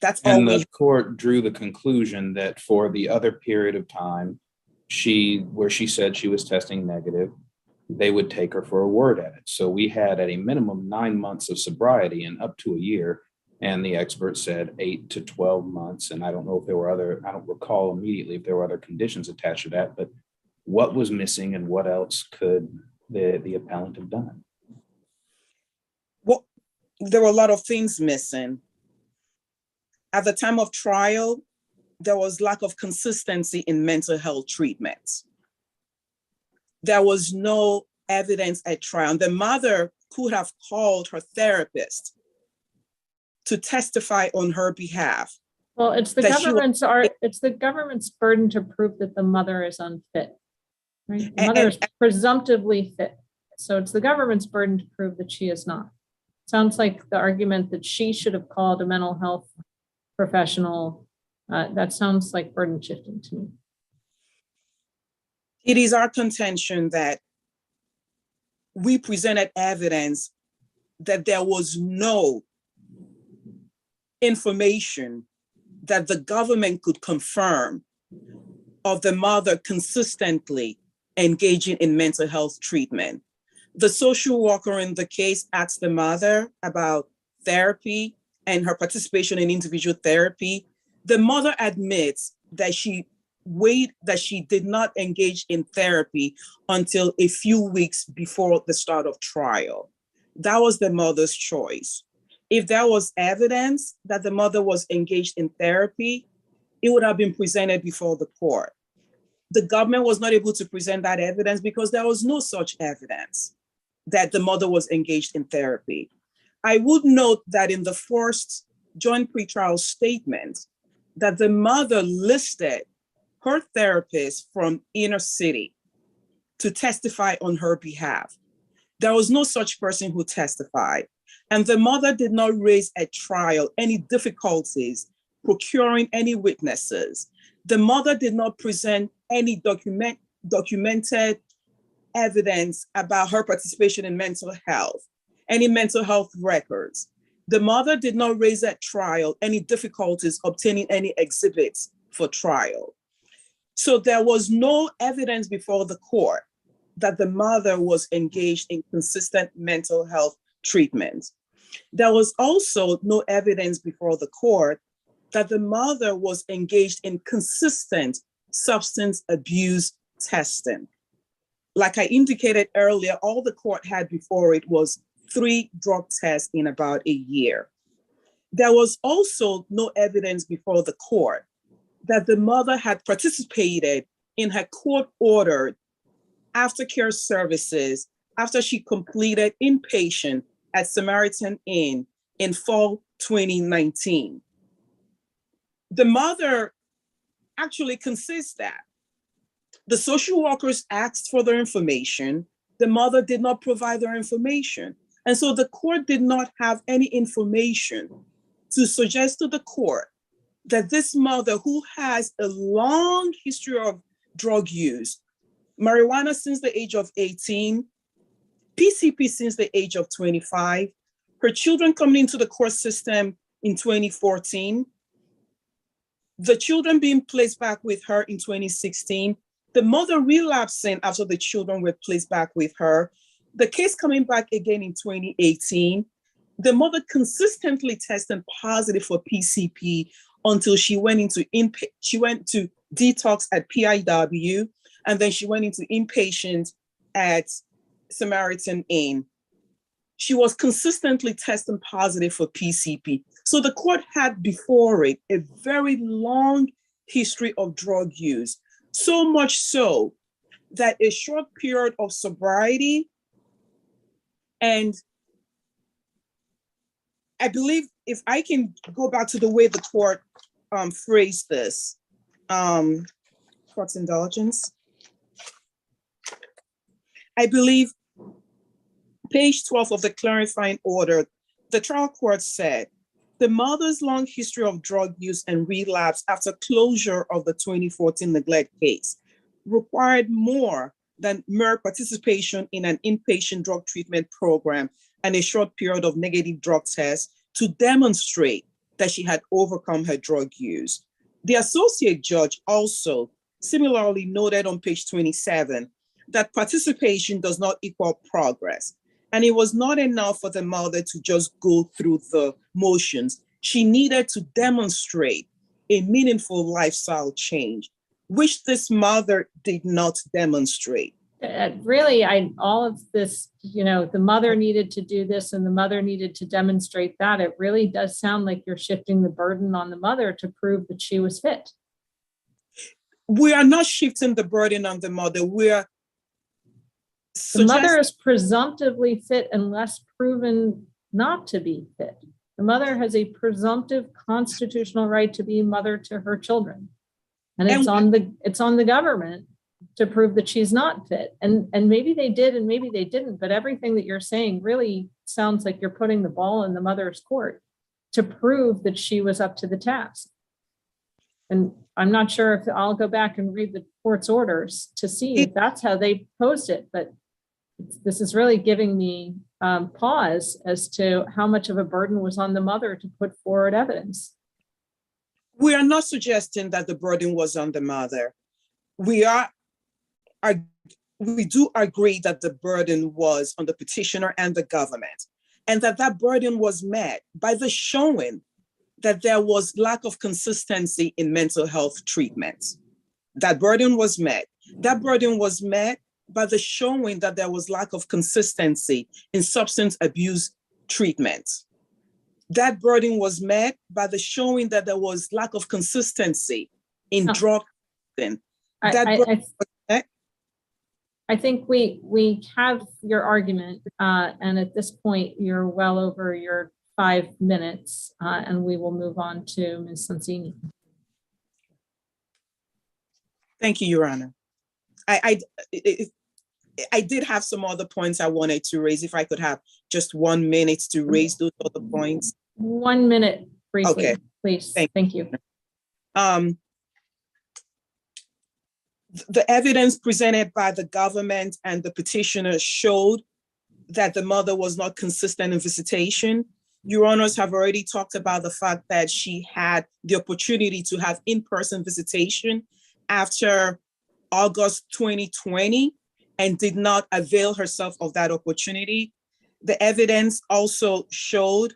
That's all And we. the court drew the conclusion that for the other period of time, where she said she was testing negative, they would take her for a word at it. So we had at a minimum 9 months of sobriety and up to a year. And the expert said 8 to 12 months. And I don't know if there were I don't recall immediately if there were other conditions attached to that, but what was missing and what else could the appellant have done? Well, there were a lot of things missing. At the time of trial, there was lack of consistency in mental health treatments. There was no evidence at trial. The mother could have called her therapist to testify on her behalf. Well, it's the That she was- government's burden to prove that the mother is unfit. Right? The And- mother is presumptively fit. So it's the government's burden to prove that she is not. Sounds like the argument that she should have called a mental health professional. That sounds like burden shifting to me. It is our contention that we presented evidence that there was no information that the government could confirm of the mother consistently engaging in mental health treatment. The social worker in the case asked the mother about therapy and her participation in individual therapy. The mother admits that she did not engage in therapy until a few weeks before the start of trial. That was the mother's choice. If there was evidence that the mother was engaged in therapy, it would have been presented before the court. The government was not able to present that evidence because there was no such evidence that the mother was engaged in therapy. I would note that in the first joint pretrial statement, that the mother listed her therapist from inner city to testify on her behalf. There was no such person who testified. And the mother did not raise at trial any difficulties procuring any witnesses. The mother did not present any documented evidence about her participation in mental health, any mental health records. The mother did not raise at trial any difficulties obtaining any exhibits for trial. So there was no evidence before the court that the mother was engaged in consistent mental health treatment. There was also no evidence before the court that the mother was engaged in consistent substance abuse testing. Like I indicated earlier, all the court had before it was 3 drug tests in about a year. There was also no evidence before the court that the mother had participated in her court-ordered aftercare services after she completed inpatient at Samaritan Inn in fall 2019. The mother actually concedes that. The social workers asked for their information. The mother did not provide their information. And so the court did not have any information to suggest to the court that this mother, who has a long history of drug use, marijuana since the age of 18, PCP since the age of 25, her children coming into the court system in 2014, the children being placed back with her in 2016, the mother relapsing after the children were placed back with her, the case coming back again in 2018, the mother consistently tested positive for PCP until she went to detox at PIW, and then she went into inpatient at Samaritan Inn. She was consistently testing positive for PCP. So the court had before it a very long history of drug use, so much so that a short period of sobriety, and I believe if I can go back to the way the court phrased this, court's indulgence, I believe page 12 of the clarifying order, the trial court said, the mother's long history of drug use and relapse after closure of the 2014 neglect case required more than mere participation in an inpatient drug treatment program and a short period of negative drug tests to demonstrate that she had overcome her drug use. The associate judge also similarly noted on page 27 that participation does not equal progress. And it was not enough for the mother to just go through the motions. She needed to demonstrate a meaningful lifestyle change, which this mother did not demonstrate. Really, all of this, the mother needed to do this and the mother needed to demonstrate that. It really does sound like you're shifting the burden on the mother to prove that she was fit. We are not shifting the burden on the mother. The mother is presumptively fit unless proven not to be fit. The mother has a presumptive constitutional right to be mother to her children. And it's on the government to prove that she's not fit. And maybe they did and maybe they didn't, but everything that you're saying really sounds like you're putting the ball in the mother's court to prove that she was up to the task. And I'm not sure if I'll go back and read the court's orders to see if that's how they posed it, but this is really giving me pause as to how much of a burden was on the mother to put forward evidence. We are not suggesting that the burden was on the mother. We do agree that the burden was on the petitioner and the government, and that burden was met by the showing that there was lack of consistency in mental health treatments. That burden was met. That burden was met by the showing that there was lack of consistency in substance abuse treatments. That burden was met by the showing that there was lack of consistency in drug testing. I think we have your argument, and at this point, you're well over your 5 minutes, and we will move on to Ms. Sonsini. Thank you, Your Honor. I did have some other points I wanted to raise. If I could have just 1 minute to raise those other points. 1 minute, briefly, okay, please. Thank you. The evidence presented by the government and the petitioner showed that the mother was not consistent in visitation. Your Honors have already talked about the fact that she had the opportunity to have in-person visitation after August 2020 and did not avail herself of that opportunity. The evidence also showed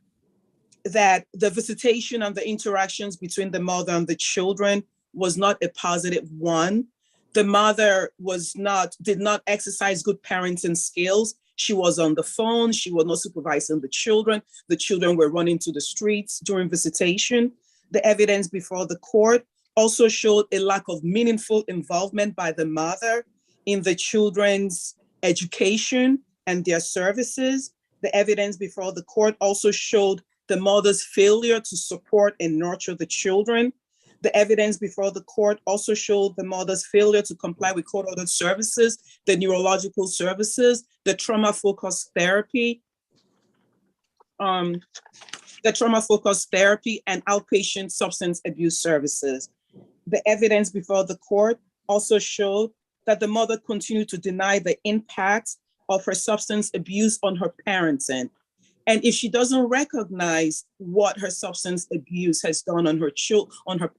that the visitation and the interactions between the mother and the children was not a positive one. The mother did not exercise good parenting skills. She was on the phone. She was not supervising the children. The children were running to the streets during visitation. The evidence before the court also showed a lack of meaningful involvement by the mother in the children's education and their services. The evidence before the court also showed the mother's failure to support and nurture the children. The evidence before the court also showed the mother's failure to comply with court-ordered services, the neurological services, the trauma-focused therapy, and outpatient substance abuse services. The evidence before the court also showed that the mother continued to deny the impact of her substance abuse on her parenting. And if she doesn't recognize what her substance abuse has done on her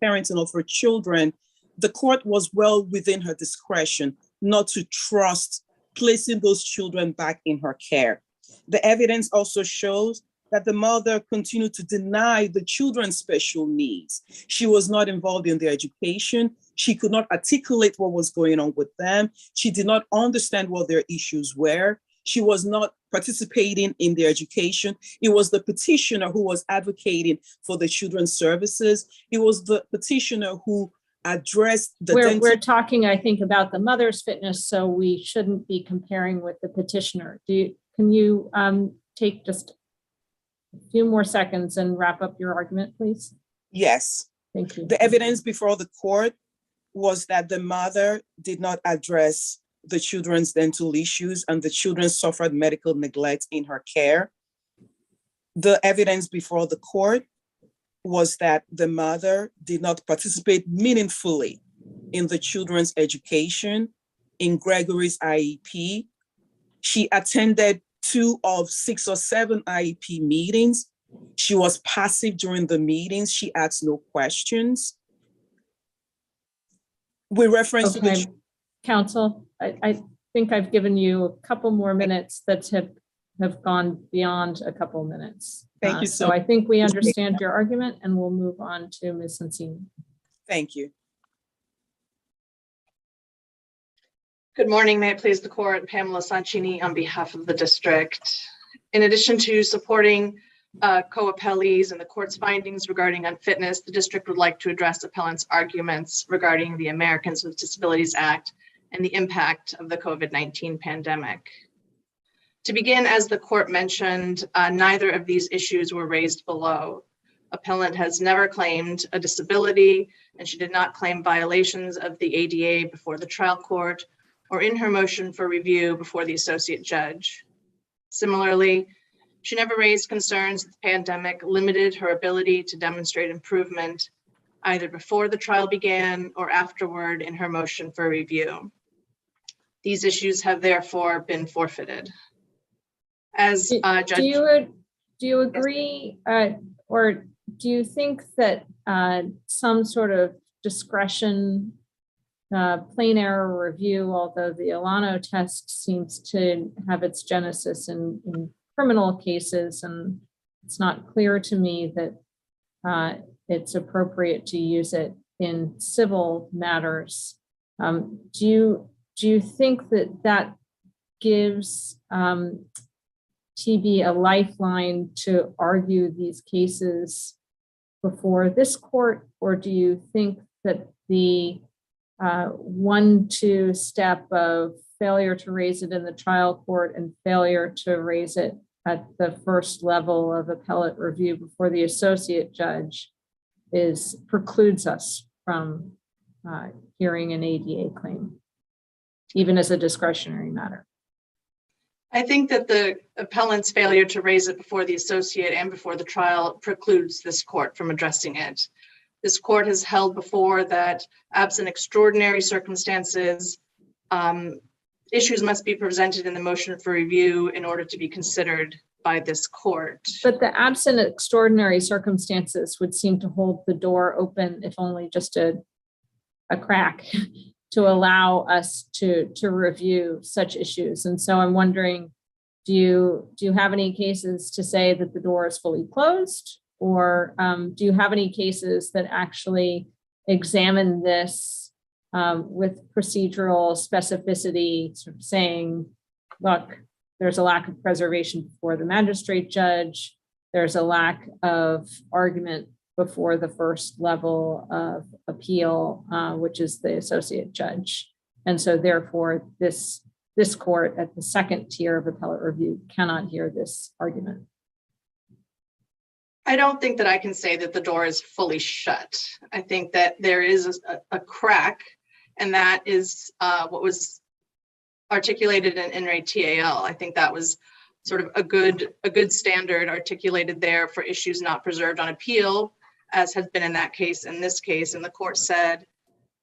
parenting of her children, the court was well within her discretion not to trust placing those children back in her care. The evidence also shows that the mother continued to deny the children's special needs. She was not involved in their education. She could not articulate what was going on with them. She did not understand what their issues were. She was not participating in their education. It was the petitioner who was advocating for the children's services. It was the petitioner who addressed the We're talking, I think, about the mother's fitness, so we shouldn't be comparing with the petitioner. Can you take just a few more seconds and wrap up your argument, please? Yes. Thank you. The evidence before the court was that the mother did not address the children's dental issues and the children suffered medical neglect in her care. The evidence before the court was that the mother did not participate meaningfully in the children's education in Gregory's IEP. She attended 2 of 6 or 7 IEP meetings, She was passive during the meetings. She asked no questions. With reference to Okay, the, counsel, I think I've given you a couple more minutes that have gone beyond a couple minutes. Thank you So so I think we understand your argument and we'll move on to Ms. Sensini. thank you. Good morning. May it please the court, Pamela Sanchini on behalf of the district. In addition to supporting co-appellees and the court's findings regarding unfitness, the district would like to address appellant's arguments regarding the Americans with Disabilities Act and the impact of the COVID-19 pandemic. To begin, as the court mentioned, neither of these issues were raised below. Appellant has never claimed a disability, and she did not claim violations of the ADA before the trial court or in her motion for review before the associate judge. Similarly, she never raised concerns that the pandemic limited her ability to demonstrate improvement either before the trial began or afterward in her motion for review. These issues have therefore been forfeited. As Judge, Do you agree, or do you think that some sort of discretion, plain error review, although the Alano test seems to have its genesis in criminal cases, and it's not clear to me that it's appropriate to use it in civil matters. Do you think that that gives TB a lifeline to argue these cases before this court, or do you think that the 1-2 step of failure to raise it in the trial court and failure to raise it at the first level of appellate review before the associate judge precludes us from hearing an ADA claim, even as a discretionary matter? I think that the appellant's failure to raise it before the associate and before the trial precludes this court from addressing it. This court has held before that absent extraordinary circumstances, issues must be presented in the motion for review in order to be considered by this court. But the absent extraordinary circumstances would seem to hold the door open, if only just a crack, to allow us to review such issues. And so I'm wondering, do you have any cases to say that the door is fully closed? Or do you have any cases that actually examine this with procedural specificity, sort of saying, look, there's a lack of preservation before the magistrate judge, there's a lack of argument before the first level of appeal, which is the associate judge. And so therefore, this court at the second tier of appellate review cannot hear this argument? I don't think that I can say that the door is fully shut. I think that there is a crack, and that is what was articulated in In re TAL. I think that was sort of a good standard articulated there for issues not preserved on appeal, as has been in that case. In this case, and the court said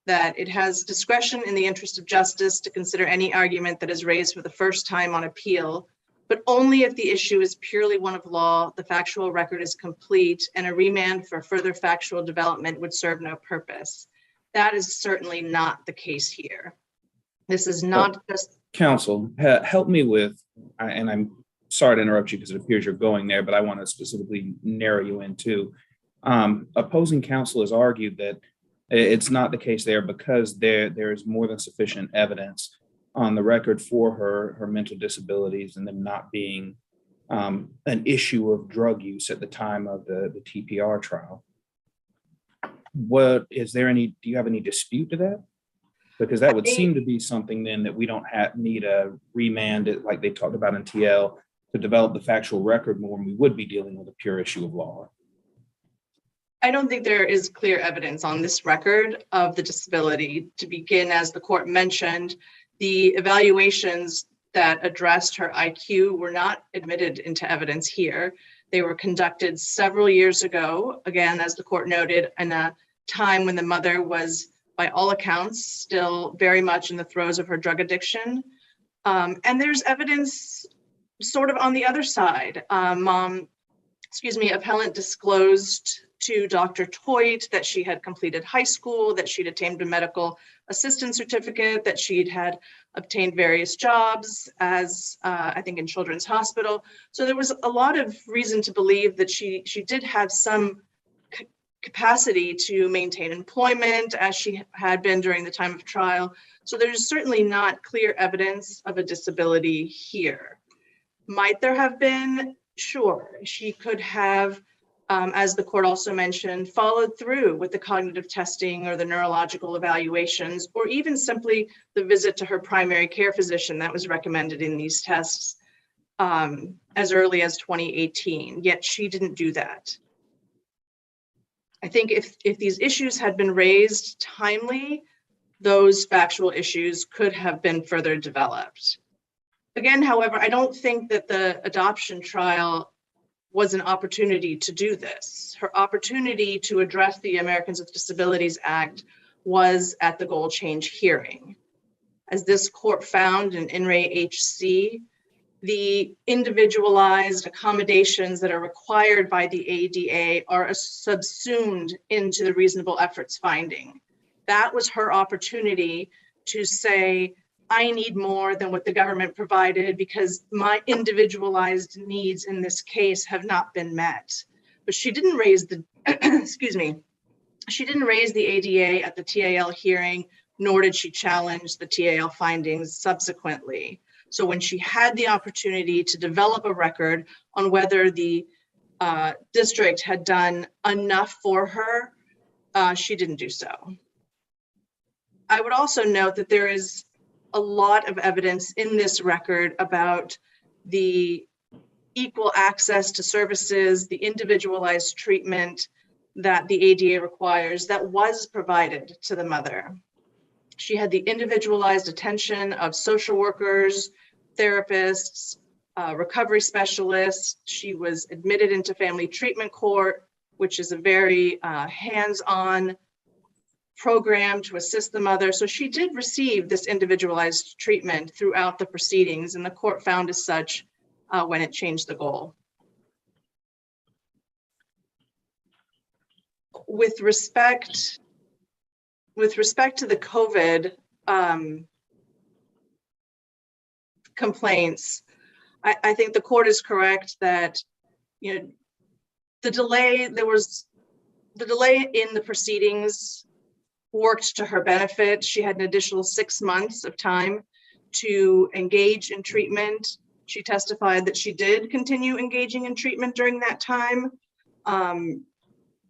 that it has discretion in the interest of justice to consider any argument that is raised for the first time on appeal, but only if the issue is purely one of law, the factual record is complete, and a remand for further factual development would serve no purpose. That is certainly not the case here. This is not just— Counsel, help me with, and I'm sorry to interrupt you because it appears you're going there, but I want to specifically narrow you in too. Opposing counsel has argued that it's not the case there because there is more than sufficient evidence on the record for her mental disabilities and them not being an issue of drug use at the time of the TPR trial. Do you have any dispute to that? Because that would seem to be something then that we don't need a remand, like they talked about in TL, to develop the factual record more, and we would be dealing with a pure issue of law. I don't think there is clear evidence on this record of the disability. To begin, as the court mentioned, the evaluations that addressed her IQ were not admitted into evidence here. They were conducted several years ago, again, as the court noted, in a time when the mother was, by all accounts, still very much in the throes of her drug addiction. And there's evidence sort of on the other side. Mom Appellant disclosed to Dr. Toit that she had completed high school, that she'd attained a medical assistant certificate, that she'd had obtained various jobs as I think in Children's Hospital. So there was a lot of reason to believe that she did have some capacity to maintain employment as she had been during the time of trial. So there's certainly not clear evidence of a disability here. Might there have been? Sure, she could have, as the court also mentioned, followed through with the cognitive testing or the neurological evaluations, or even simply the visit to her primary care physician that was recommended in these tests as early as 2018, yet she didn't do that. I think if these issues had been raised timely, those factual issues could have been further developed. Again, however, I don't think that the adoption trial was an opportunity to do this. Her opportunity to address the Americans with Disabilities Act was at the goal change hearing. As this court found in In Re HC, the individualized accommodations that are required by the ADA are subsumed into the reasonable efforts finding. That was her opportunity to say, I need more than what the government provided because my individualized needs in this case have not been met. But she didn't raise the, excuse me, she didn't raise the ADA at the TAL hearing, nor did she challenge the TAL findings subsequently. So when she had the opportunity to develop a record on whether the district had done enough for her, she didn't do so. I would also note that there is a lot of evidence in this record about the equal access to services, the individualized treatment that the ADA requires that was provided to the mother. She had the individualized attention of social workers, therapists, recovery specialists. She was admitted into family treatment court, which is a very hands-on program to assist the mother. So she did receive this individualized treatment throughout the proceedings, and the court found as such when it changed the goal. With respect to the COVID complaints, I think the court is correct that, you know, the delay in the proceedings worked to her benefit. She had an additional 6 months of time to engage in treatment. She testified that she did continue engaging in treatment during that time.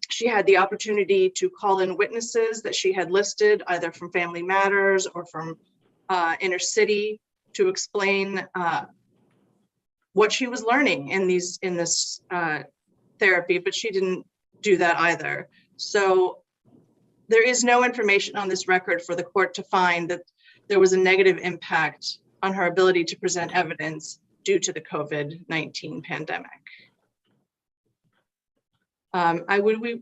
She had the opportunity to call in witnesses that she had listed either from Family Matters or from Inner City to explain what she was learning in this therapy, but she didn't do that either. So there is no information on this record for the court to find that there was a negative impact on her ability to present evidence due to the COVID-19 pandemic. We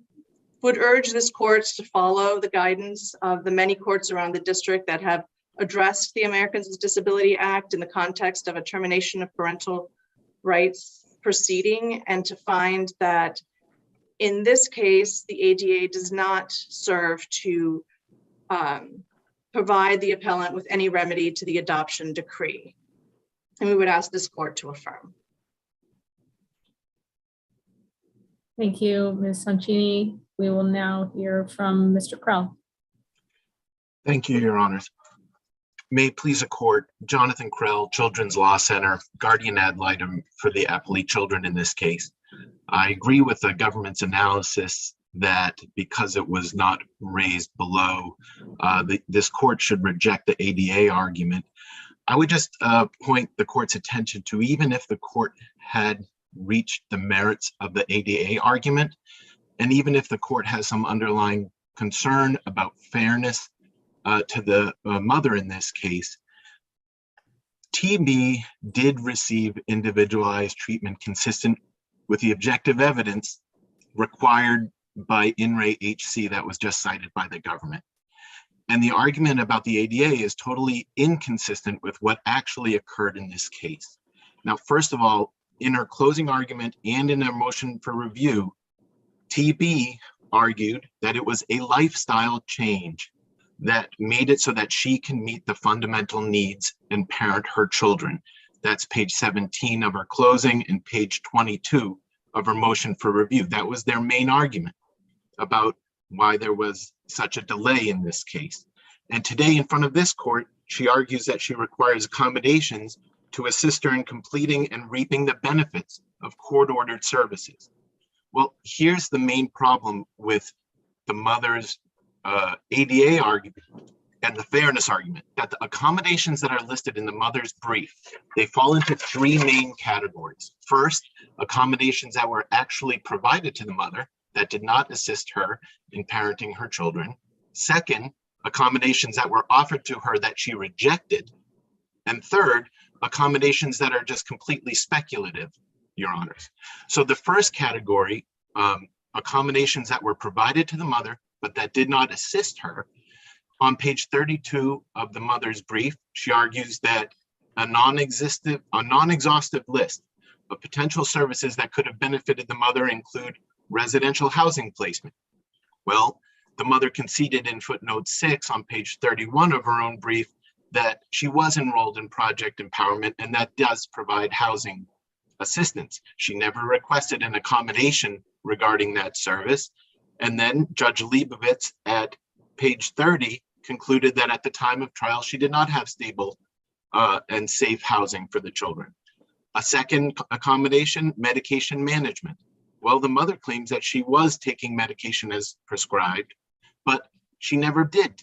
would urge this court to follow the guidance of the many courts around the district that have addressed the Americans with Disabilities Act in the context of a termination of parental rights proceeding, and to find that in this case, the ADA does not serve to provide the appellant with any remedy to the adoption decree. And we would ask this court to affirm. Thank you, Ms. Sanchini. We will now hear from Mr. Krell. Thank you, Your Honors. May it please the court, Jonathan Krell, Children's Law Center, guardian ad litem for the appellee children in this case. I agree with the government's analysis that because it was not raised below, this court should reject the ADA argument. I would just point the court's attention to, even if the court had reached the merits of the ADA argument, and even if the court has some underlying concern about fairness to the mother in this case, TB did receive individualized treatment consistent with the objective evidence required by In Re HC that was just cited by the government. And the argument about the ADA is totally inconsistent with what actually occurred in this case. Now, first of all, in her closing argument and in her motion for review, TB argued that it was a lifestyle change that made it so that she can meet the fundamental needs and parent her children. That's page 17 of her closing and page 22 of her motion for review. That was their main argument about why there was such a delay in this case. And today in front of this court, she argues that she requires accommodations to assist her in completing and reaping the benefits of court-ordered services. Well, here's the main problem with the mother's ADA argument and the fairness argument, that the accommodations that are listed in the mother's brief, they fall into three main categories. First, accommodations that were actually provided to the mother that did not assist her in parenting her children. Second, accommodations that were offered to her that she rejected. And third, accommodations that are just completely speculative, Your Honors. So the first category, accommodations that were provided to the mother, but that did not assist her. On page 32 of the mother's brief, she argues that a non-exhaustive list of potential services that could have benefited the mother include residential housing placement. Well, the mother conceded in footnote 6 on page 31 of her own brief that she was enrolled in Project Empowerment, and that does provide housing assistance. She never requested an accommodation regarding that service. And then Judge Leibovitz at page 30 concluded that at the time of trial, she did not have stable and safe housing for the children. A second accommodation, medication management. Well, the mother claims that she was taking medication as prescribed, but she never did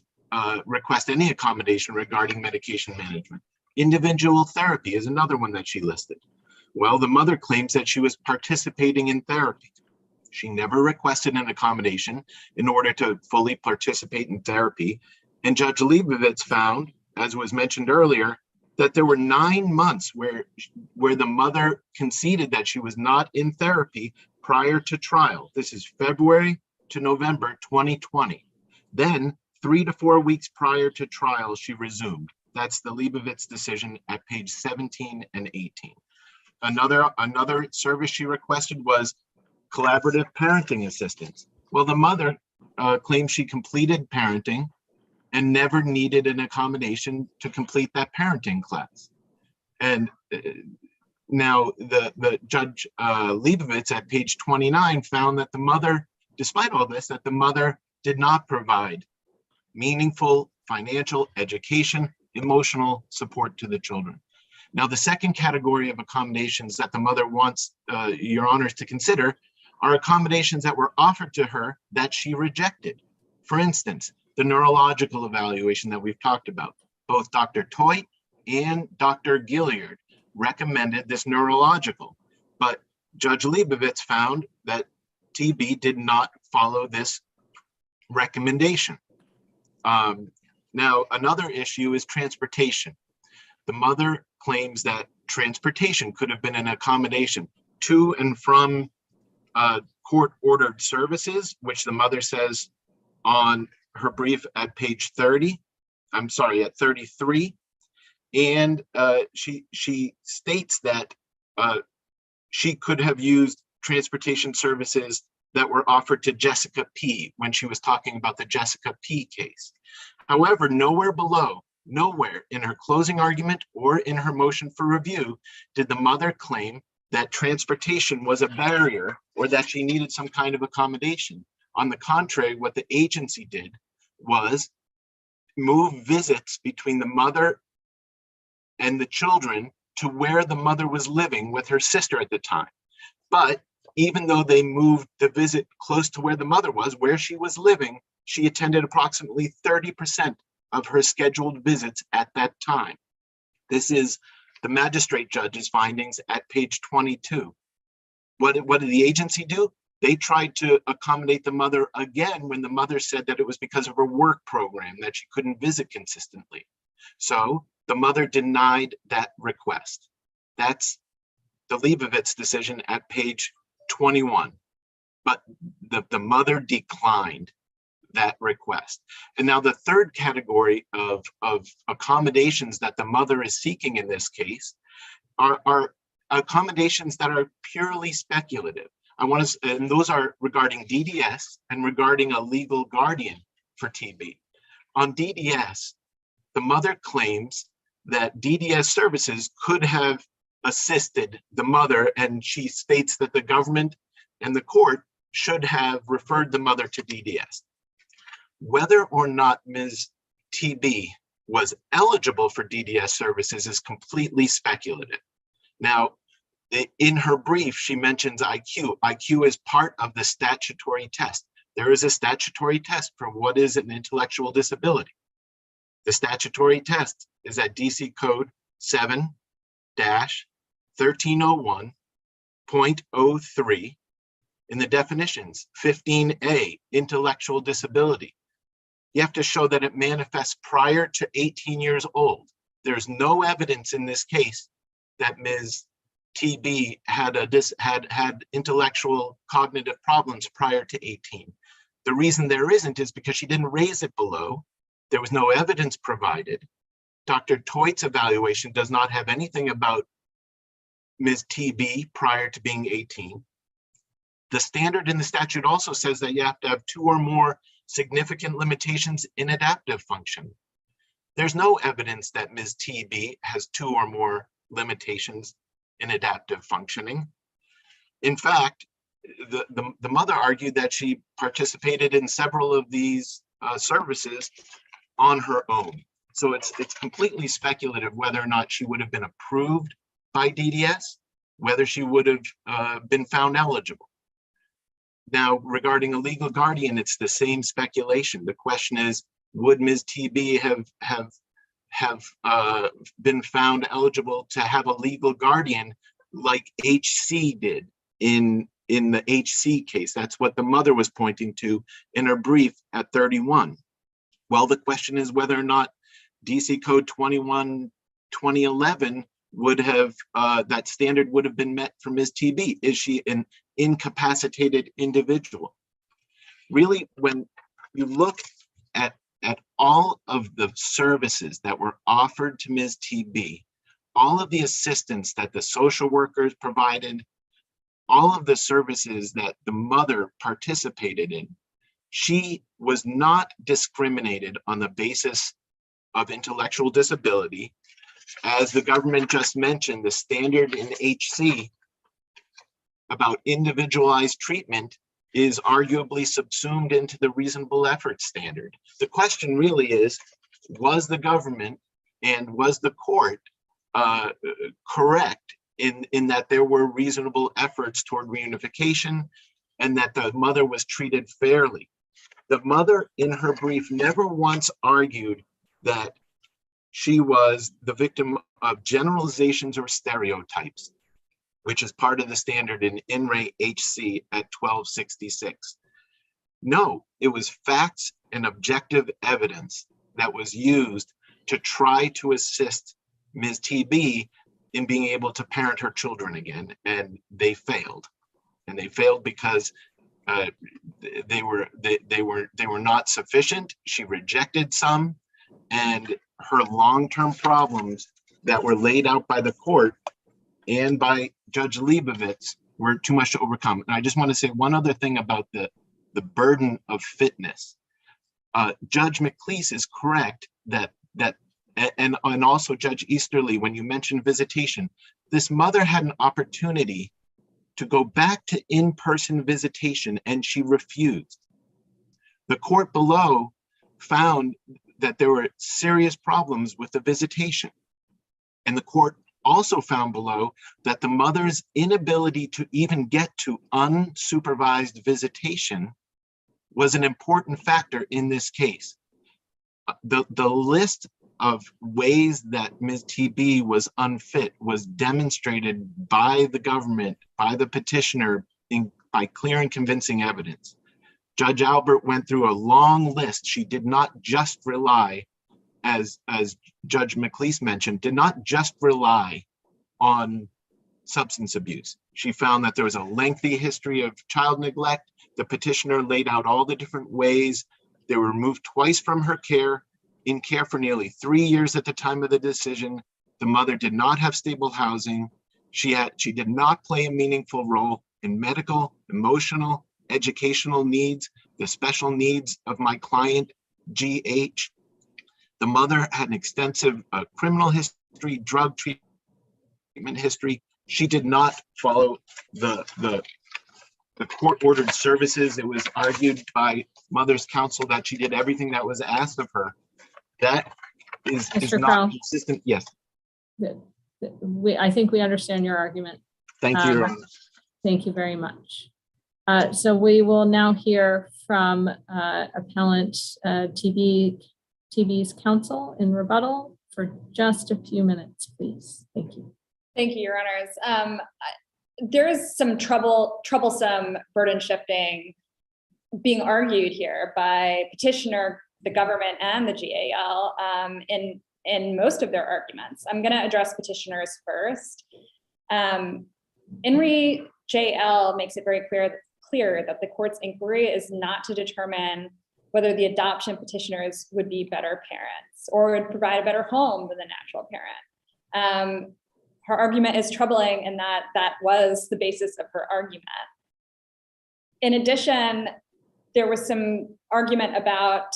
request any accommodation regarding medication management. Individual therapy is another one that she listed. Well, the mother claims that she was participating in therapy. She never requested an accommodation in order to fully participate in therapy. And Judge Leibovitz found, as was mentioned earlier, that there were 9 months where the mother conceded that she was not in therapy prior to trial. This is February to November 2020. Then 3 to 4 weeks prior to trial, she resumed. That's the Leibovitz decision at page 17 and 18. Another service she requested was collaborative parenting assistance. Well, the mother claims she completed parenting and never needed an accommodation to complete that parenting class. And now the Judge Leibovitz at page 29 found that the mother, despite all this, that the mother did not provide meaningful financial, education, emotional support to the children. Now, the second category of accommodations that the mother wants Your Honors to consider are accommodations that were offered to her that she rejected. For instance, the neurological evaluation that we've talked about. Both Dr. Toit and Dr. Gilliard recommended this neurological, but Judge Leibovitz found that TB did not follow this recommendation. Now, another issue is transportation. The mother claims that transportation could have been an accommodation to and from court-ordered services, which the mother says on her brief at page 30, at 33. And she states that she could have used transportation services that were offered to Jessica P. when she was talking about the Jessica P. case. However, nowhere in her closing argument or in her motion for review did the mother claim that transportation was a barrier or that she needed some kind of accommodation. On the contrary, what the agency did was move visits between the mother and the children to where the mother was living with her sister at the time. But even though they moved the visit close to where the mother was, where she was living, she attended approximately 30% of her scheduled visits at that time. This is the magistrate judge's findings at page 22. What did the agency do? They tried to accommodate the mother again when the mother said that it was because of her work program that she couldn't visit consistently. So the mother denied that request. That's the Leibovitz decision at page 21. But the mother declined that request. And now the third category of accommodations that the mother is seeking in this case are accommodations that are purely speculative. And those are regarding DDS and regarding a legal guardian for TB. On DDS, the mother claims that DDS services could have assisted the mother, and she states that the government and the court should have referred the mother to DDS. Whether or not Ms. TB was eligible for DDS services is completely speculative. Now, in her brief, she mentions IQ. IQ is part of the statutory test. There is a statutory test for what is an intellectual disability. The statutory test is at DC Code 7-1301.03 in the definitions, 15A, intellectual disability. You have to show that it manifests prior to 18 years old. There's no evidence in this case that Ms. TB had intellectual cognitive problems prior to 18. The reason there isn't is because she didn't raise it below. There was no evidence provided. Dr. Toit's evaluation does not have anything about Ms. TB prior to being 18. The standard in the statute also says that you have to have 2 or more significant limitations in adaptive function. There's no evidence that Ms. TB has 2 or more limitations in adaptive functioning. In fact, the mother argued that she participated in several of these services on her own. So it's completely speculative whether or not she would have been approved by DDS, whether she would have been found eligible. Now, regarding a legal guardian, it's the same speculation. The question is, would Ms. TB have been found eligible to have a legal guardian like HC did in the HC case? That's what the mother was pointing to in her brief at 31. Well, the question is whether or not DC Code 21-2011 would have, that standard would have been met for Ms. TB. Is she an incapacitated individual? Really, when you look at all of the services that were offered to Ms. TB, all of the assistance that the social workers provided, all of the services that the mother participated in, she was not discriminated on the basis of intellectual disability. As the government just mentioned, the standard in HC about individualized treatment is arguably subsumed into the reasonable effort standard. The question really is, was the government and was the court correct in that there were reasonable efforts toward reunification and that the mother was treated fairly? The mother in her brief never once argued that she was the victim of generalizations or stereotypes, which is part of the standard in INRE HC at 1266. No, it was facts and objective evidence that was used to try to assist Ms. TB in being able to parent her children again, and they failed. And they failed because they were not sufficient. She rejected some, and her long-term problems that were laid out by the court and by Judge Leibovitz were too much to overcome. And I just want to say one other thing about the burden of fitness. Judge McLeese is correct and also Judge Easterly, when you mentioned visitation, this mother had an opportunity to go back to in-person visitation and she refused. The court below found that there were serious problems with the visitation. And the court also found below that the mother's inability to even get to unsupervised visitation was an important factor in this case. The list of ways that Ms. TB was unfit was demonstrated by the government, by the petitioner, by clear and convincing evidence. Judge Albert went through a long list. She did not just rely, as Judge McLeese mentioned, did not just rely on substance abuse. She found that there was a lengthy history of child neglect. The petitioner laid out all the different ways. They were removed twice from her care, in care for nearly 3 years at the time of the decision. The mother did not have stable housing. She did not play a meaningful role in medical, emotional, educational needs, the special needs of my client, GH. The mother had an extensive criminal history, drug treatment history. She did not follow the court-ordered services. It was argued by mother's counsel that she did everything that was asked of her. That is Mr. not Crowell. consistent. Yes, I think we understand your argument. thank you, Your Honor. Thank you very much. So we will now hear from Appellant TB's counsel in rebuttal for just a few minutes, please. Thank you. Thank you, Your Honors. There is some troublesome burden shifting being argued here by petitioner, the government, and the GAL in most of their arguments. I'm going to address petitioners first. INRI JL makes it very clear that the court's inquiry is not to determine whether the adoption petitioners would be better parents or would provide a better home than the natural parent. Her argument is troubling in that that was the basis of her argument. In addition, there was some argument about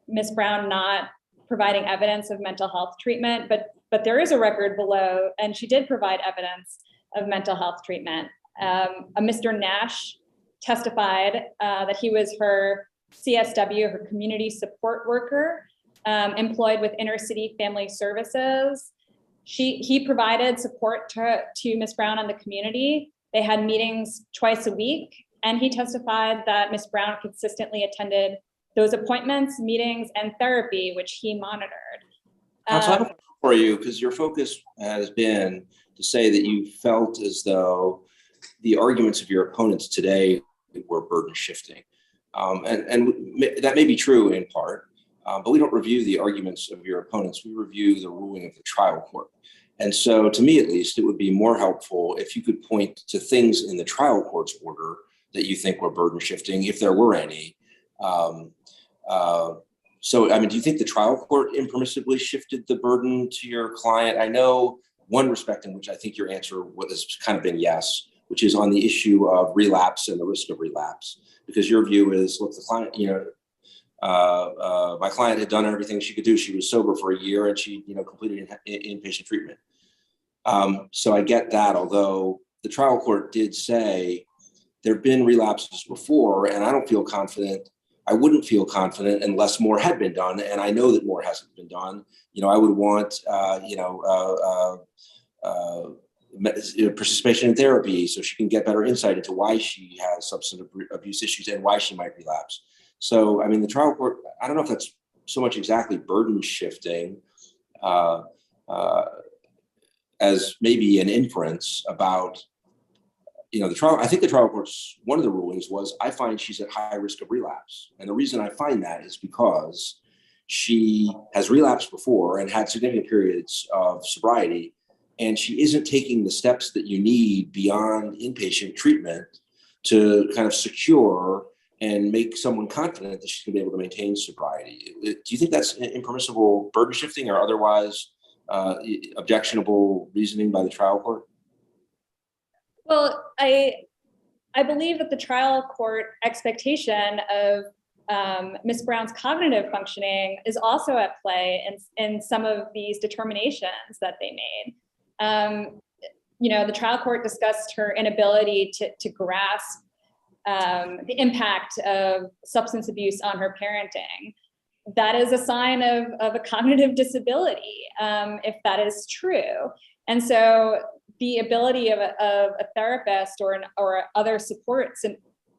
Ms. Brown not providing evidence of mental health treatment, but there is a record below, and she did provide evidence of mental health treatment. Mr. Nash testified that he was her CSW, her community support worker, employed with Inner City Family Services. He provided support to Ms. Brown and the community. They had meetings twice a week, and he testified that Ms. Brown consistently attended those appointments, meetings, and therapy, which he monitored. Counsel, I have a question for you, because your focus has been to say that you felt as though the arguments of your opponents today were burden shifting. And that may be true in part, but we don't review the arguments of your opponents. We review the ruling of the trial court. And so to me, at least, it would be more helpful if you could point to things in the trial court's order that you think were burden shifting, if there were any. So, I mean, do you think the trial court impermissibly shifted the burden to your client? I know one respect in which I think your answer has kind of been yes, which is on the issue of relapse and the risk of relapse, because your view is, look, the client, my client had done everything she could do. She was sober for a year and she, completed inpatient treatment. So I get that, although the trial court did say there've been relapses before, and I don't feel confident. I wouldn't feel confident unless more had been done, and I know that more hasn't been done. I would want, participation in therapy so she can get better insight into why she has substance abuse issues and why she might relapse. So, I mean, the trial court, I don't know if that's so much exactly burden shifting as maybe an inference about, the trial. I think the trial court's, one of the rulings was, I find she's at high risk of relapse. And the reason I find that is because she has relapsed before and had significant periods of sobriety, and she isn't taking the steps that you need beyond inpatient treatment to kind of secure and make someone confident that she's going to be able to maintain sobriety. Do you think that's impermissible burden shifting or otherwise objectionable reasoning by the trial court? Well, I believe that the trial court expectation of Ms. Brown's cognitive functioning is also at play in some of these determinations that they made. The trial court discussed her inability to grasp the impact of substance abuse on her parenting. That is a sign of a cognitive disability, if that is true. And so the ability of a therapist or other supports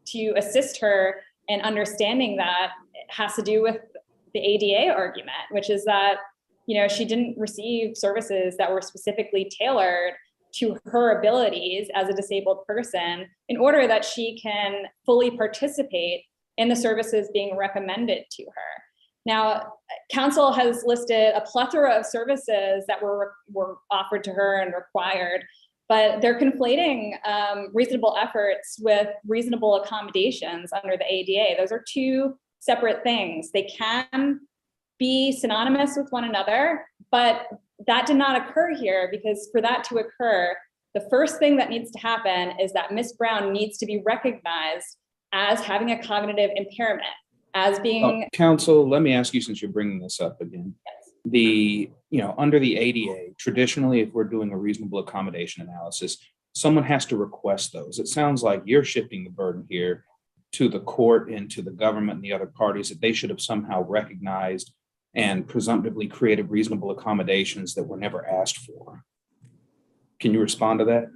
to assist her in understanding that has to do with the ADA argument, which is that, she didn't receive services that were specifically tailored to her abilities as a disabled person in order that she can fully participate in the services being recommended to her. Now, counsel has listed a plethora of services that were offered to her and required, but they're conflating reasonable efforts with reasonable accommodations under the ADA. Those are two separate things. They can be synonymous with one another, but that did not occur here, because for that to occur, the first thing that needs to happen is that Ms. Brown needs to be recognized as having a cognitive impairment, as being. Counsel, let me ask you, since you're bringing this up again. Under the ADA, traditionally, if we're doing a reasonable accommodation analysis, someone has to request those. It sounds like you're shifting the burden here to the court and to the government and the other parties, that they should have somehow recognized and presumptively created reasonable accommodations that were never asked for. Can you respond to that?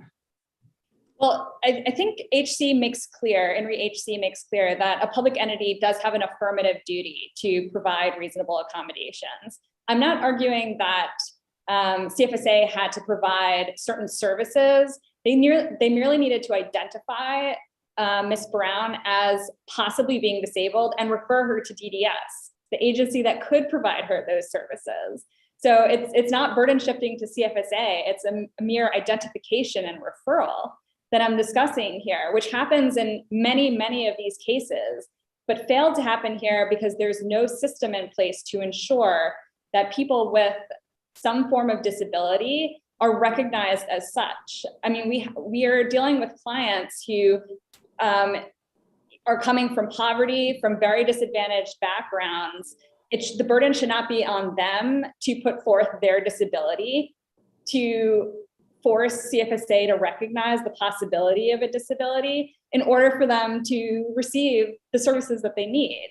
Well, I think HC makes clear, INRI HC makes clear that a public entity does have an affirmative duty to provide reasonable accommodations. I'm not arguing that CFSA had to provide certain services. They merely needed to identify Ms. Brown as possibly being disabled and refer her to DDS, the agency that could provide her those services. So it's not burden shifting to CFSA, it's a mere identification and referral that I'm discussing here, which happens in many, many of these cases, but failed to happen here because there's no system in place to ensure that people with some form of disability are recognized as such. I mean, we are dealing with clients who are coming from poverty, from very disadvantaged backgrounds. The burden should not be on them to put forth their disability, to force CFSA to recognize the possibility of a disability in order for them to receive the services that they need.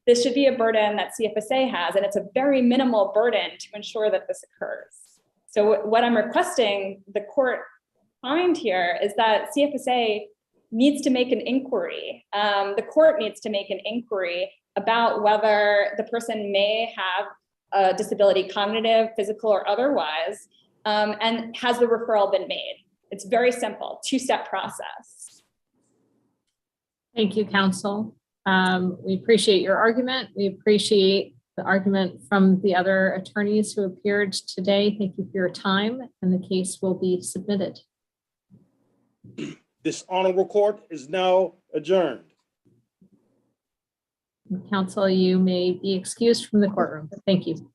This should be a burden that CFSA has, and it's a very minimal burden to ensure that this occurs. So what I'm requesting the court find here is that CFSA needs to make an inquiry. The court needs to make an inquiry about whether the person may have a disability, cognitive, physical, or otherwise, and has the referral been made? It's very simple, two-step process. Thank you, counsel. We appreciate your argument. We appreciate the argument from the other attorneys who appeared today. Thank you for your time, and the case will be submitted. This honorable court is now adjourned. Counsel, you may be excused from the courtroom. Thank you.